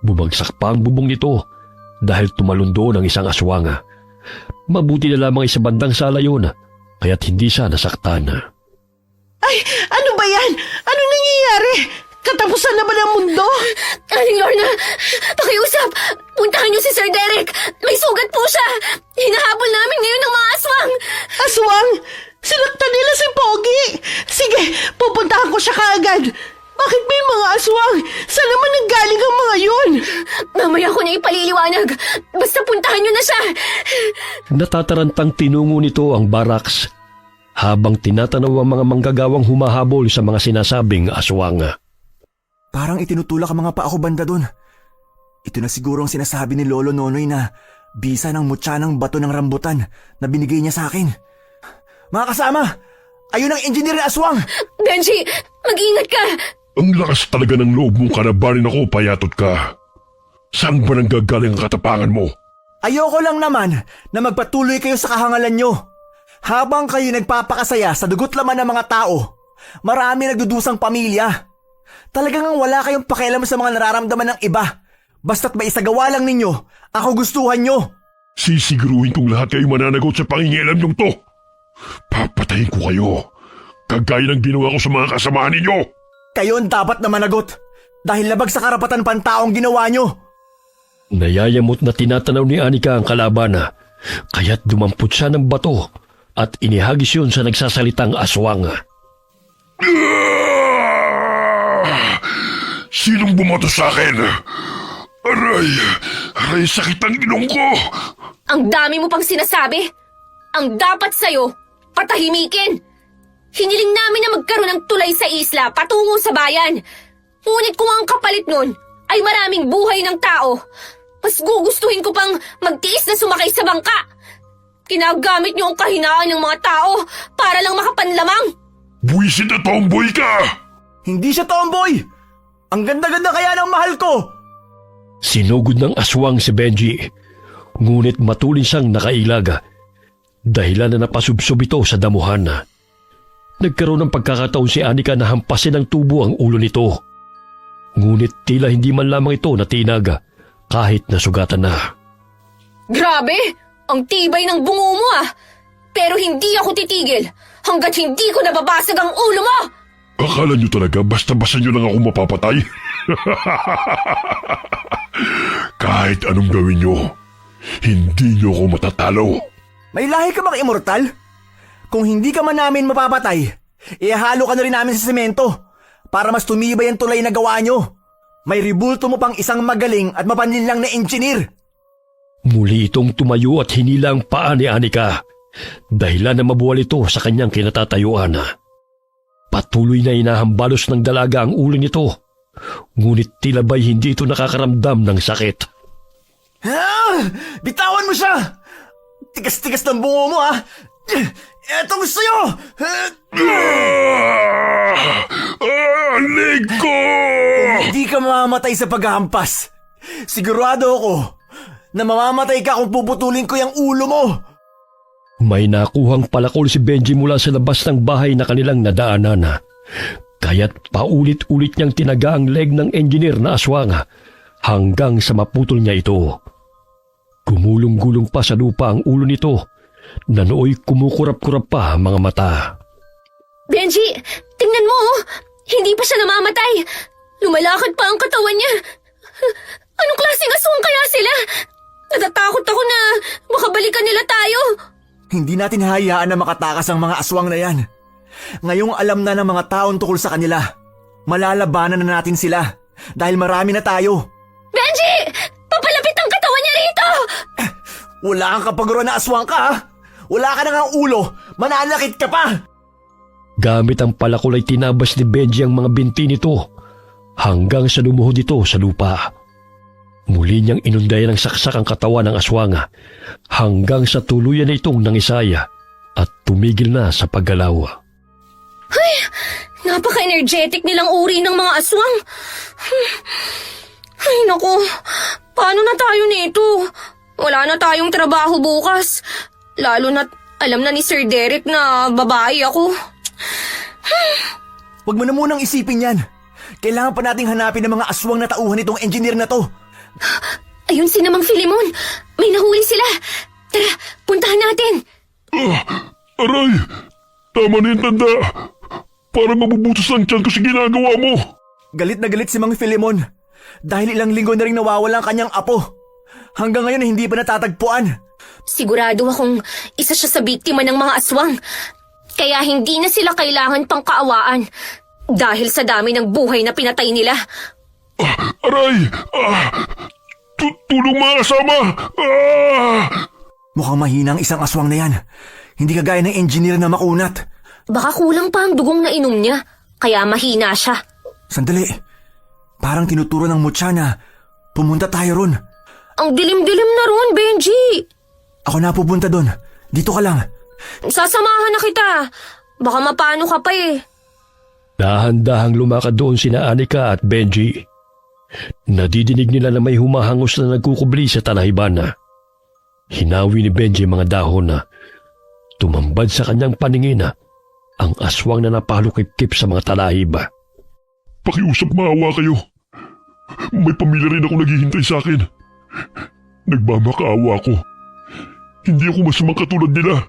Bumagsak pa ang bubong nito dahil tumalon doon ang isang aswang. Mabuti na lamang ay sa bandang sala yun, kaya't hindi siya nasaktan. Ay, ano ba yan? Ano nangyayari? Katapusan na ba ng mundo? Aling Lorna, pakiusap! Puntahan niyo si Sir Derek! May sugat po siya! Hinahabol namin ngayon ng mga aswang! Aswang! Sinaktan nila si Pogi! Sige, pupuntahan ko siya kaagad! Bakit may mga aswang? Saan naman nanggaling ang mga yun? Mamaya ko na ipaliliwanag! Basta puntahan niyo na siya! Natatarantang tinungo nito ang barracks habang tinatanaw ang mga manggagawang humahabol sa mga sinasabing aswang. Parang itinutulak ang mga paa ko banda dun. Ito na siguro ang sinasabi ni Lolo Nonoy na bisa ng mutya ng bato ng rambutan na binigay niya sa akin. Mga kasama, ayun ang engineer na aswang! Benji, mag-ingat ka! Ang lakas talaga ng loob mong kanabanin ako, payatot ka. Saan ba nanggagaling ang katapangan mo? Ayoko lang naman na magpatuloy kayo sa kahangalan nyo. Habang kayo nagpapakasaya sa dugot laman ng mga tao, marami nagdudusang pamilya. Talagang wala kayong pakialam sa mga nararamdaman ng iba. Basta't maisagawa lang ninyo, ako gustuhan nyo. Sisiguruhin kong lahat kayo mananagot sa pangingialam niyong to. Papatayin ko kayo. Kagaya ng ginawa ko sa mga kasamahan ninyo. Kayo ang dapat na managot. Dahil labag sa karapatan pantaong ginawa nyo. Nayayamot na tinatanaw ni Anika ang kalaban, kaya't dumampot siya ng bato at inihagis yun sa nagsasalitang aswang. Sinong bumoto sa akin? Aray! Aray, sakit ang ilong ko! Ang dami mo pang sinasabi. Ang dapat sa'yo, patahimikin. Hiniling namin na magkaroon ng tulay sa isla patungo sa bayan. Ngunit kung ang kapalit nun ay maraming buhay ng tao, mas gugustuhin ko pang magtiis na sumakay sa bangka. Ginagamit niyo ang kahinaan ng mga tao para lang makapanlamang. Buwisit na tomboy ka! Hindi siya tomboy! Ang ganda-ganda kaya ng mahal ko! Sinugod ng aswang si Benji, ngunit matulin siyang nakailag. Dahilan na napasubsob ito sa damuhan. Nagkaroon ng pagkakataon si Anika na hampasin ng tubo ang ulo nito. Ngunit tila hindi man lamang ito natinag kahit nasugatan na. Grabe! Ang tibay ng bungo mo ah! Pero hindi ako titigil hanggat hindi ko nababasag ang ulo mo! Akala nyo talaga basta-basta nyo lang ako mapapatay? Kahit anong gawin nyo, hindi nyo ako matatalo. May lahi ka bang immortal? Kung hindi ka man namin mapapatay, ihalo ka na rin namin sa semento para mas tumibay ang tulay na gawa nyo. May ribulto mo pang isang magaling at mapanlinlang na engineer. Muli itong tumayo at hinila ang paa ni Anika, dahilan na mabuwal ito sa kanyang kinatatayuan. Patuloy na inahambalos ng dalaga ang ulo nito, ngunit tila ba'y hindi ito nakakaramdam ng sakit. Bitawan mo siya! Tigas-tigas ng bungo mo ah! Eto gusto nyo! Leg ko! Hindi ka mamamatay sa paghahampas. Sigurado ako na mamamatay ka kung puputulin ko yung ulo mo. May nakuhang palakol si Benji mula sa labas ng bahay na kanilang nadaanan. Kaya't paulit-ulit niyang tinaga ang leg ng engineer na aswang hanggang sa maputol niya ito. Gumulong-gulong pa sa lupa ang ulo nito na nooy kumukurap-kurap pa ang mga mata. Benji, tingnan mo oh! Hindi pa siya namamatay! Lumalakad pa ang katawan niya! Anong klaseng aswang kaya sila? Natatakot ako na makabalikan nila tayo! Hindi natin hayaan na makatakas ang mga aswang na yan. Ngayong alam na ng mga taon tukol sa kanila, malalabanan na natin sila dahil marami na tayo. Benji! Papalapit ang katawan niya rito! Wala kang kapaguro na aswang ka ha? Wala ka na ngang ulo, mananakit ka pa! Gamit ang palakol ay tinabas ni Benji ang mga binti nito hanggang sa lumuhod ito sa lupa. Muli niyang inundayan ng saksak ang katawan ng aswang hanggang sa tuluyan na itong nangisaya at tumigil na sa paggalaw. Ay, napaka-energetic nilang uri ng mga aswang. Ay, naku, paano na tayo nito? Wala na tayong trabaho bukas. Lalo na't alam na ni Sir Derek na babae ako. Huwag mo na munang isipin yan. Kailangan pa nating hanapin ang mga aswang na tauhan nitong engineer na to. Ayun si Namang Filimon. May nahuli sila. Tara, puntahan natin. Aray! Tama na yung tanda. Parang mabubutos ang tiyan ko sa ginagawa mo. Galit na galit si Mang Filemon dahil ilang linggo na rin nawawala ang kanyang apo. Hanggang ngayon hindi pa natatagpuan. Sigurado akong isa siya sa biktima ng mga aswang. Kaya hindi na sila kailangan pang kaawaan dahil sa dami ng buhay na pinatay nila. Aray! Tulong mga kasama! Mukhang mahina ang isang aswang na yan. Hindi kagaya ng engineer na makunat. Baka kulang pa ang dugong na inom niya, kaya mahina siya. Sandali. Parang tinuturo ng mutya na pumunta tayo ron. Ang dilim-dilim na ron, Benji. Ako na pupunta doon. Dito ka lang. Sasamahan na kita. Baka mapano ka pa eh. Dahan-dahang lumakad doon sina Anika at Benji. Nadidinig nila na may humahangos na nagkukubli sa talahiban. Hinawi ni Benji mga dahon na tumambad sa kanyang paningin ang aswang na napalukip-kip sa mga talahib. Pakiusap, maawa kayo. May pamilya rin ako naghihintay sa akin. Nagmamakaawa ko. Hindi ako masamang katulad nila.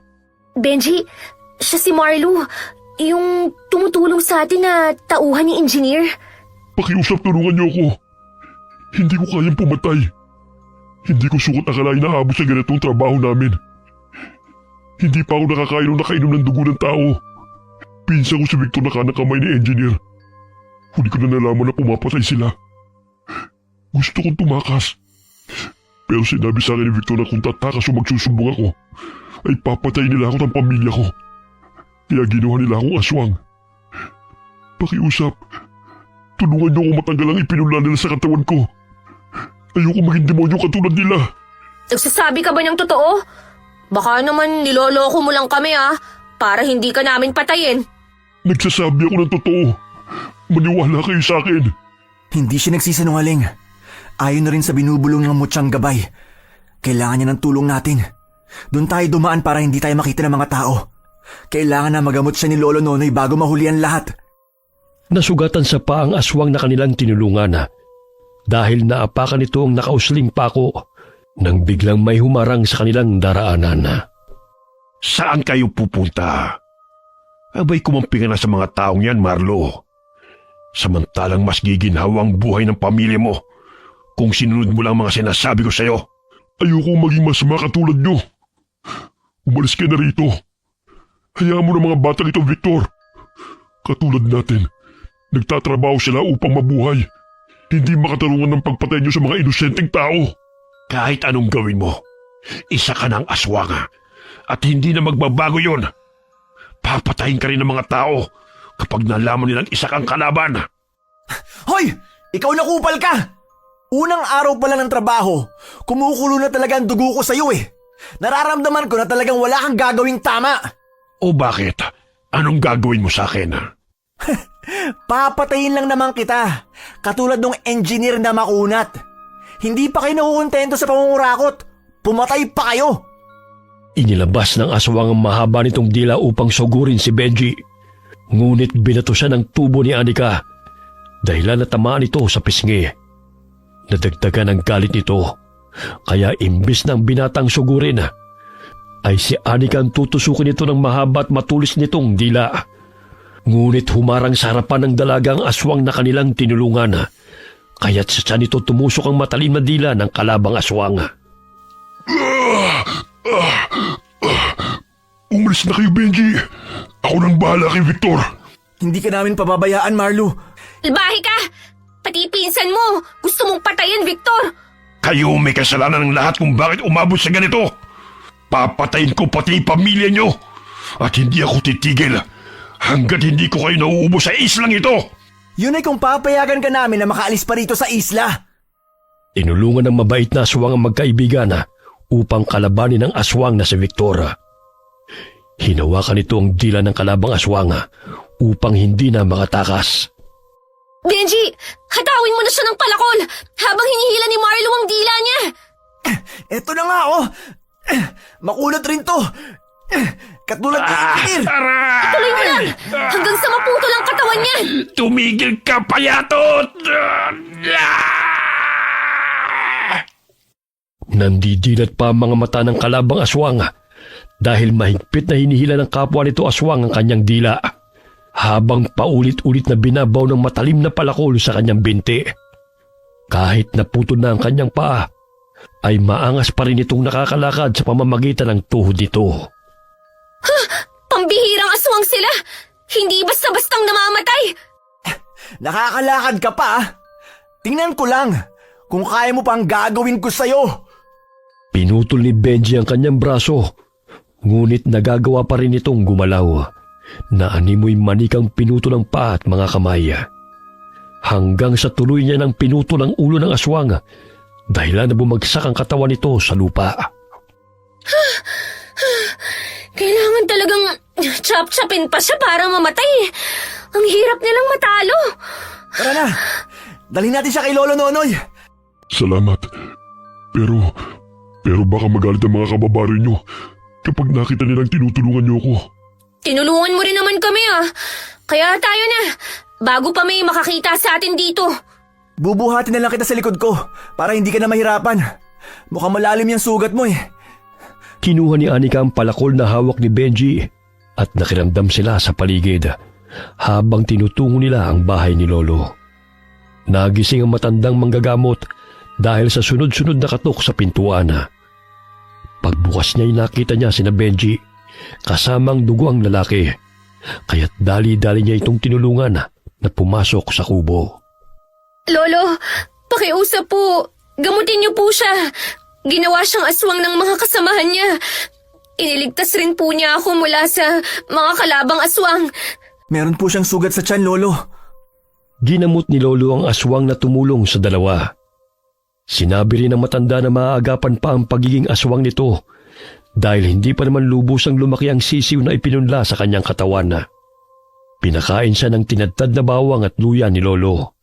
Benji, siya si Marlo. Yung tumutulong sa atin na tauhan ni engineer. Pakiusap, tulungan niyo ako. Hindi ko kayang pumatay. Hindi ko sukat akalain na aabot sa ganitong trabaho namin. Hindi pa ako nakakainom ng dugo ng tao. Pinsan ko si Victor na kanang kamay ni engineer. Huli ko na nalaman na pumapatay sila. Gusto kong tumakas. Pero sinabi sa akin ni Victor na kung tatakas o magsusumbong ako, ay papatay nila ako ng pamilya ko. Kaya ginawa nila akong aswang. Pakiusap, tulungan niyo akong matanggal ang ipinula nila sa katawan ko. Ayoko maging demonyo katulad nila. Nagsasabi ka ba ng totoo? Baka naman niloloko mo lang kami para hindi ka namin patayin. Nagsasabi ako ng totoo. Maniwala kayo sa akin. Hindi siya nagsisinungaling. Ayon na rin sa binubulong ng mutyang gabay. Kailangan niya ng tulong natin. Doon tayo dumaan para hindi tayo makita ng mga tao. Kailangan na magamot siya ni Lolo Nonoy bago mahuli ang lahat. Nasugatan sa paa ang aswang na kanilang tinulungan dahil naapakan nito ang nakausling pako nang biglang may humarang sa kanilang daraanan. Saan kayo pupunta? Abay kumampingan na sa mga taong yan, Marlo. Samantalang mas giginhawa ang buhay ng pamilya mo kung sinunod mo lang mga sinasabi ko sa'yo. Ayokong maging masama katulad nyo. Umalis ka na rito. Hayaan mo na mga batang ito, Victor. Katulad natin, nagtatrabaho sila upang mabuhay. Hindi makatarungan ng pagpatay nyo sa mga inosenteng tao. Kahit anong gawin mo, isa ka ng aswanga. At hindi na magbabago yon. Papatayin ka rin ng mga tao kapag nalaman nilang isa kang kalaban. Hoy! Ikaw na kupal ka! Unang araw pa lang ng trabaho, kumukulo na talaga ang dugo ko sa'yo eh. Nararamdaman ko na talagang wala kang gagawing tama. O bakit? Anong gagawin mo sa akin? Papatayin lang naman kita, katulad ng engineer na makunat. Hindi pa kayo nakukontento sa pangungurakot. Pumatay pa kayo. Inilabas ng aswang ang mahaba nitong dila upang sugurin si Benji. Ngunit binato siya ng tubo ni Anika. Dahilan na tamaan ito sa pisngi. Nadagdagan ang galit nito. Kaya imbis ng binatang sugurin, ay si Anika ang tutusukin ito ng mahaba at matulis nitong dila. Ngunit humarang sa harapan ng dalagang aswang na kanilang tinulungan. Kaya't sa tiyan nito tumusok ang matalim na dila ng kalabang aswang. Umalis na kayo, Benji. Ako nang bahala kay Victor. Hindi ka namin pababayaan, Marlo. Labahe ka! Pati pinsan mo! Gusto mong patayin, Victor! Kayo may kasalanan ng lahat kung bakit umabot sa ganito. Papatayin ko pati pamilya nyo. At hindi ako titigil hanggat hindi ko kayo nauubos sa islang ito. Yun ay kung papayagan ka namin na makaalis pa rito sa isla. Tinulungan ng mabait na aswang ang magkaibigan upang kalabanin ang aswang na si Victor. Hinawakan nito ang dila ng kalabang aswang upang hindi na makatakas. Benji! Hatawin mo na siya ng palakol habang hinihila ni Marlo ang dila niya! Eto na nga oh. Makulot rin to. Katulad ni engineer. Tuloy mo lang! Hanggang sa maputol ang katawan niya! Tumigil ka, payatot! Nandidilat pa ang mga mata ng kalabang aswang dahil mahigpit na hinihila ng kapwa nito aswang ang kanyang dila habang paulit-ulit na binabaw ng matalim na palakol sa kanyang binti. Kahit naputol na ang kanyang paa, ay maangas pa rin itong nakakalakad sa pamamagitan ng tuhod nito. Pambihirang aswang sila! Hindi basta-bastang namamatay! Nakakalakad ka pa ah. Tingnan ko lang kung kaya mo pang gagawin ko sa'yo. Pinutol ni Benji ang kanyang braso, ngunit nagagawa pa rin itong gumalaw. Naanimoy manikang pinutol ang paa at mga kamay. Hanggang sa tuloy niya ng pinutol ang ulo ng aswang, dahilan na bumagsak ang katawan nito sa lupa. Kailangan talagang chop-chopin pa siya para mamatay. Ang hirap nilang matalo. Tara na, dalhin natin siya kay Lolo Nonoy. Salamat. Pero baka magalit ang mga kababayan nyo kapag nakita nilang tinutulungan nyo ako. Tinulungan mo rin naman kami Kaya tayo na, bago pa may makakita sa atin dito. Bubuhatin na lang kita sa likod ko para hindi ka na mahirapan. Mukhang malalim yung sugat mo eh. Kinuha ni Anika ang palakol na hawak ni Benji at nakiramdam sila sa paligid habang tinutungo nila ang bahay ni Lolo. Nagising ang matandang manggagamot dahil sa sunod-sunod na katok sa pintuan. Pagbukas niya ay nakita niya sina Benji, kasamang dugo ang lalaki. Kaya't dali-dali niya itong tinulungan na pumasok sa kubo. Lolo, pakiusap po. Gamutin niyo po siya. Ginawa siyang aswang ng mga kasamahan niya. Iniligtas rin po niya ako mula sa mga kalabang aswang. Meron po siyang sugat sa tiyan, Lolo. Ginamot ni Lolo ang aswang na tumulong sa dalawa. Sinabi rin ng matanda na maaagapan pa ang pagiging aswang nito dahil hindi pa naman lubusang lumaki ang sisiw na ipinunla sa kanyang katawan. Pinakain siya ng tinadtad na bawang at luya ni Lolo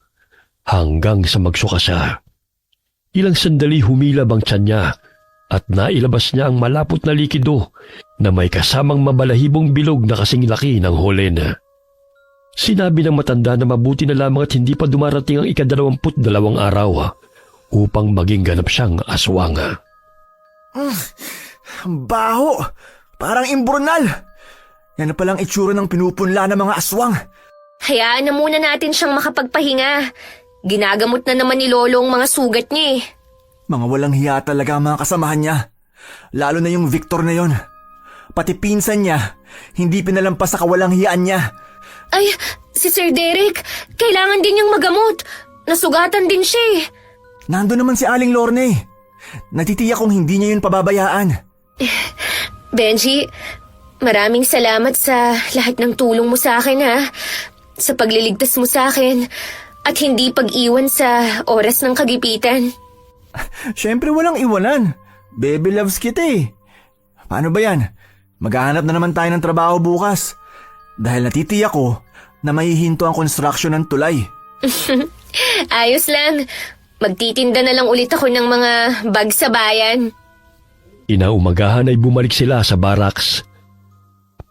hanggang sa magsuka siya. Ilang sandali humilab ang tiyan niya at nailabas niya ang malapot na likido na may kasamang mabalahibong bilog na kasing laki ng holen. Sinabi ng matanda na mabuti na lamang at hindi pa dumarating ang 22 araw upang maging ganap siyang aswang. Ang baho! Parang imburnal! Yan na palang itsura ng pinupunla ng mga aswang. Hayaan na muna natin siyang makapagpahinga. Ginagamot na naman ni Lolo ang mga sugat niya eh. Mga walang hiya talaga ang mga kasamahan niya. Lalo na yung Victor na yon. Pati pinsan niya, hindi pinalampas sa kawalang hiyaan niya. Ay, si Sir Derek, kailangan din niyang magamot. Nasugatan din siya eh. Nando naman si Aling Lorna eh. Natitiyak kong hindi niya yun pababayaan. Benji, maraming salamat sa lahat ng tulong mo sa akin ha. Sa pagliligtas mo sa akin at hindi pag-iwan sa oras ng kagipitan. Siyempre walang iwanan. Baby loves kita eh. Paano ba yan? Maghahanap na naman tayo ng trabaho bukas. Dahil natitiyak ko na mahihinto ang construction ng tulay. Ayos lang. Magtitinda na lang ulit ako ng mga bag sa bayan. Inaumagahan ay bumalik sila sa barracks.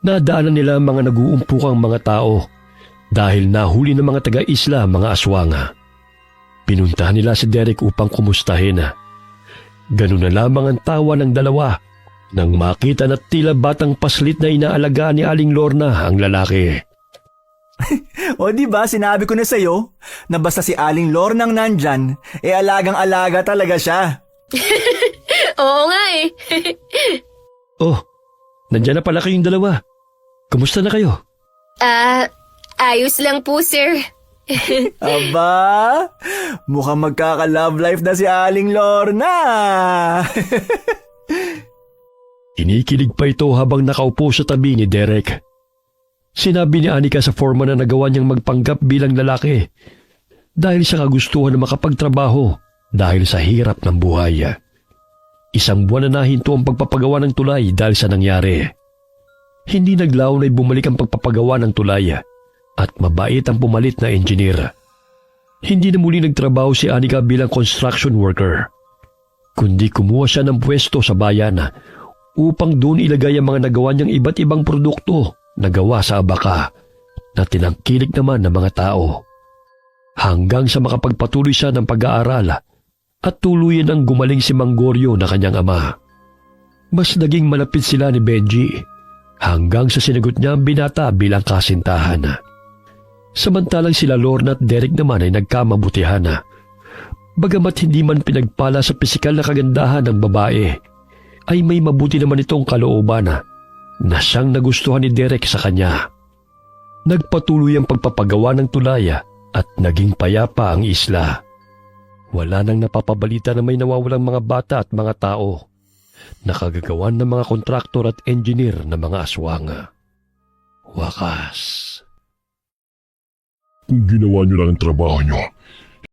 Nadaanan nila ang mga nag-uumpukang mga tao dahil nahuli ng mga taga-isla mga aswang. Pinuntahan nila si Derek upang kumustahin. Ganun na lamang ang tawa ng dalawa nang makita na tila batang paslit na inaalagaan ni Aling Lorna ang lalaki. O di ba sinabi ko na sa'yo na basta si Aling Lorna ang nandyan, alagang-alaga talaga siya. Oo nga eh. Oh, nandyan na pala kayong dalawa. Kumusta na kayo? Ayos lang po, sir. Aba, mukhang magkaka-love life na si Aling Lorna. Inikilig pa ito habang nakaupo sa tabi ni Derek. Sinabi ni Anika sa foreman na nagawa niyang magpanggap bilang lalaki dahil sa kagustuhan na makapagtrabaho dahil sa hirap ng buhay. Isang buwan na nahinto ang pagpapagawa ng tulay dahil sa nangyari. Hindi naglaon ay bumalik ang pagpapagawa ng tulay at mabait ang pumalit na engineer. Hindi na muli nagtrabaho si Anika bilang construction worker, kundi kumuha siya ng pwesto sa bayan upang doon ilagay ang mga nagawa niyang iba't ibang produkto na gawa sa abaka na tinangkilik naman ng mga tao. Hanggang sa makapagpatuloy siya ng pag-aaral at tuluyan ang gumaling si Manggorio na kanyang ama. Mas naging malapit sila ni Benji hanggang sa sinagot niya ang binata bilang kasintahan. Samantalang sila Lorna at Derek naman ay nagkamabutihan. Bagamat hindi man pinagpala sa pisikal na kagandahan ng babae, ay may mabuti naman itong kalooban na siyang nagustuhan ni Derek sa kanya. Nagpatuloy ang pagpapagawa ng tulay at naging payapa ang isla. Wala nang napapabalita na may nawawalang mga bata at mga tao. Nakagagawan ng mga kontraktor at engineer na mga aswang. Wakas. Kung ginawa niyo lang ang trabaho niyo,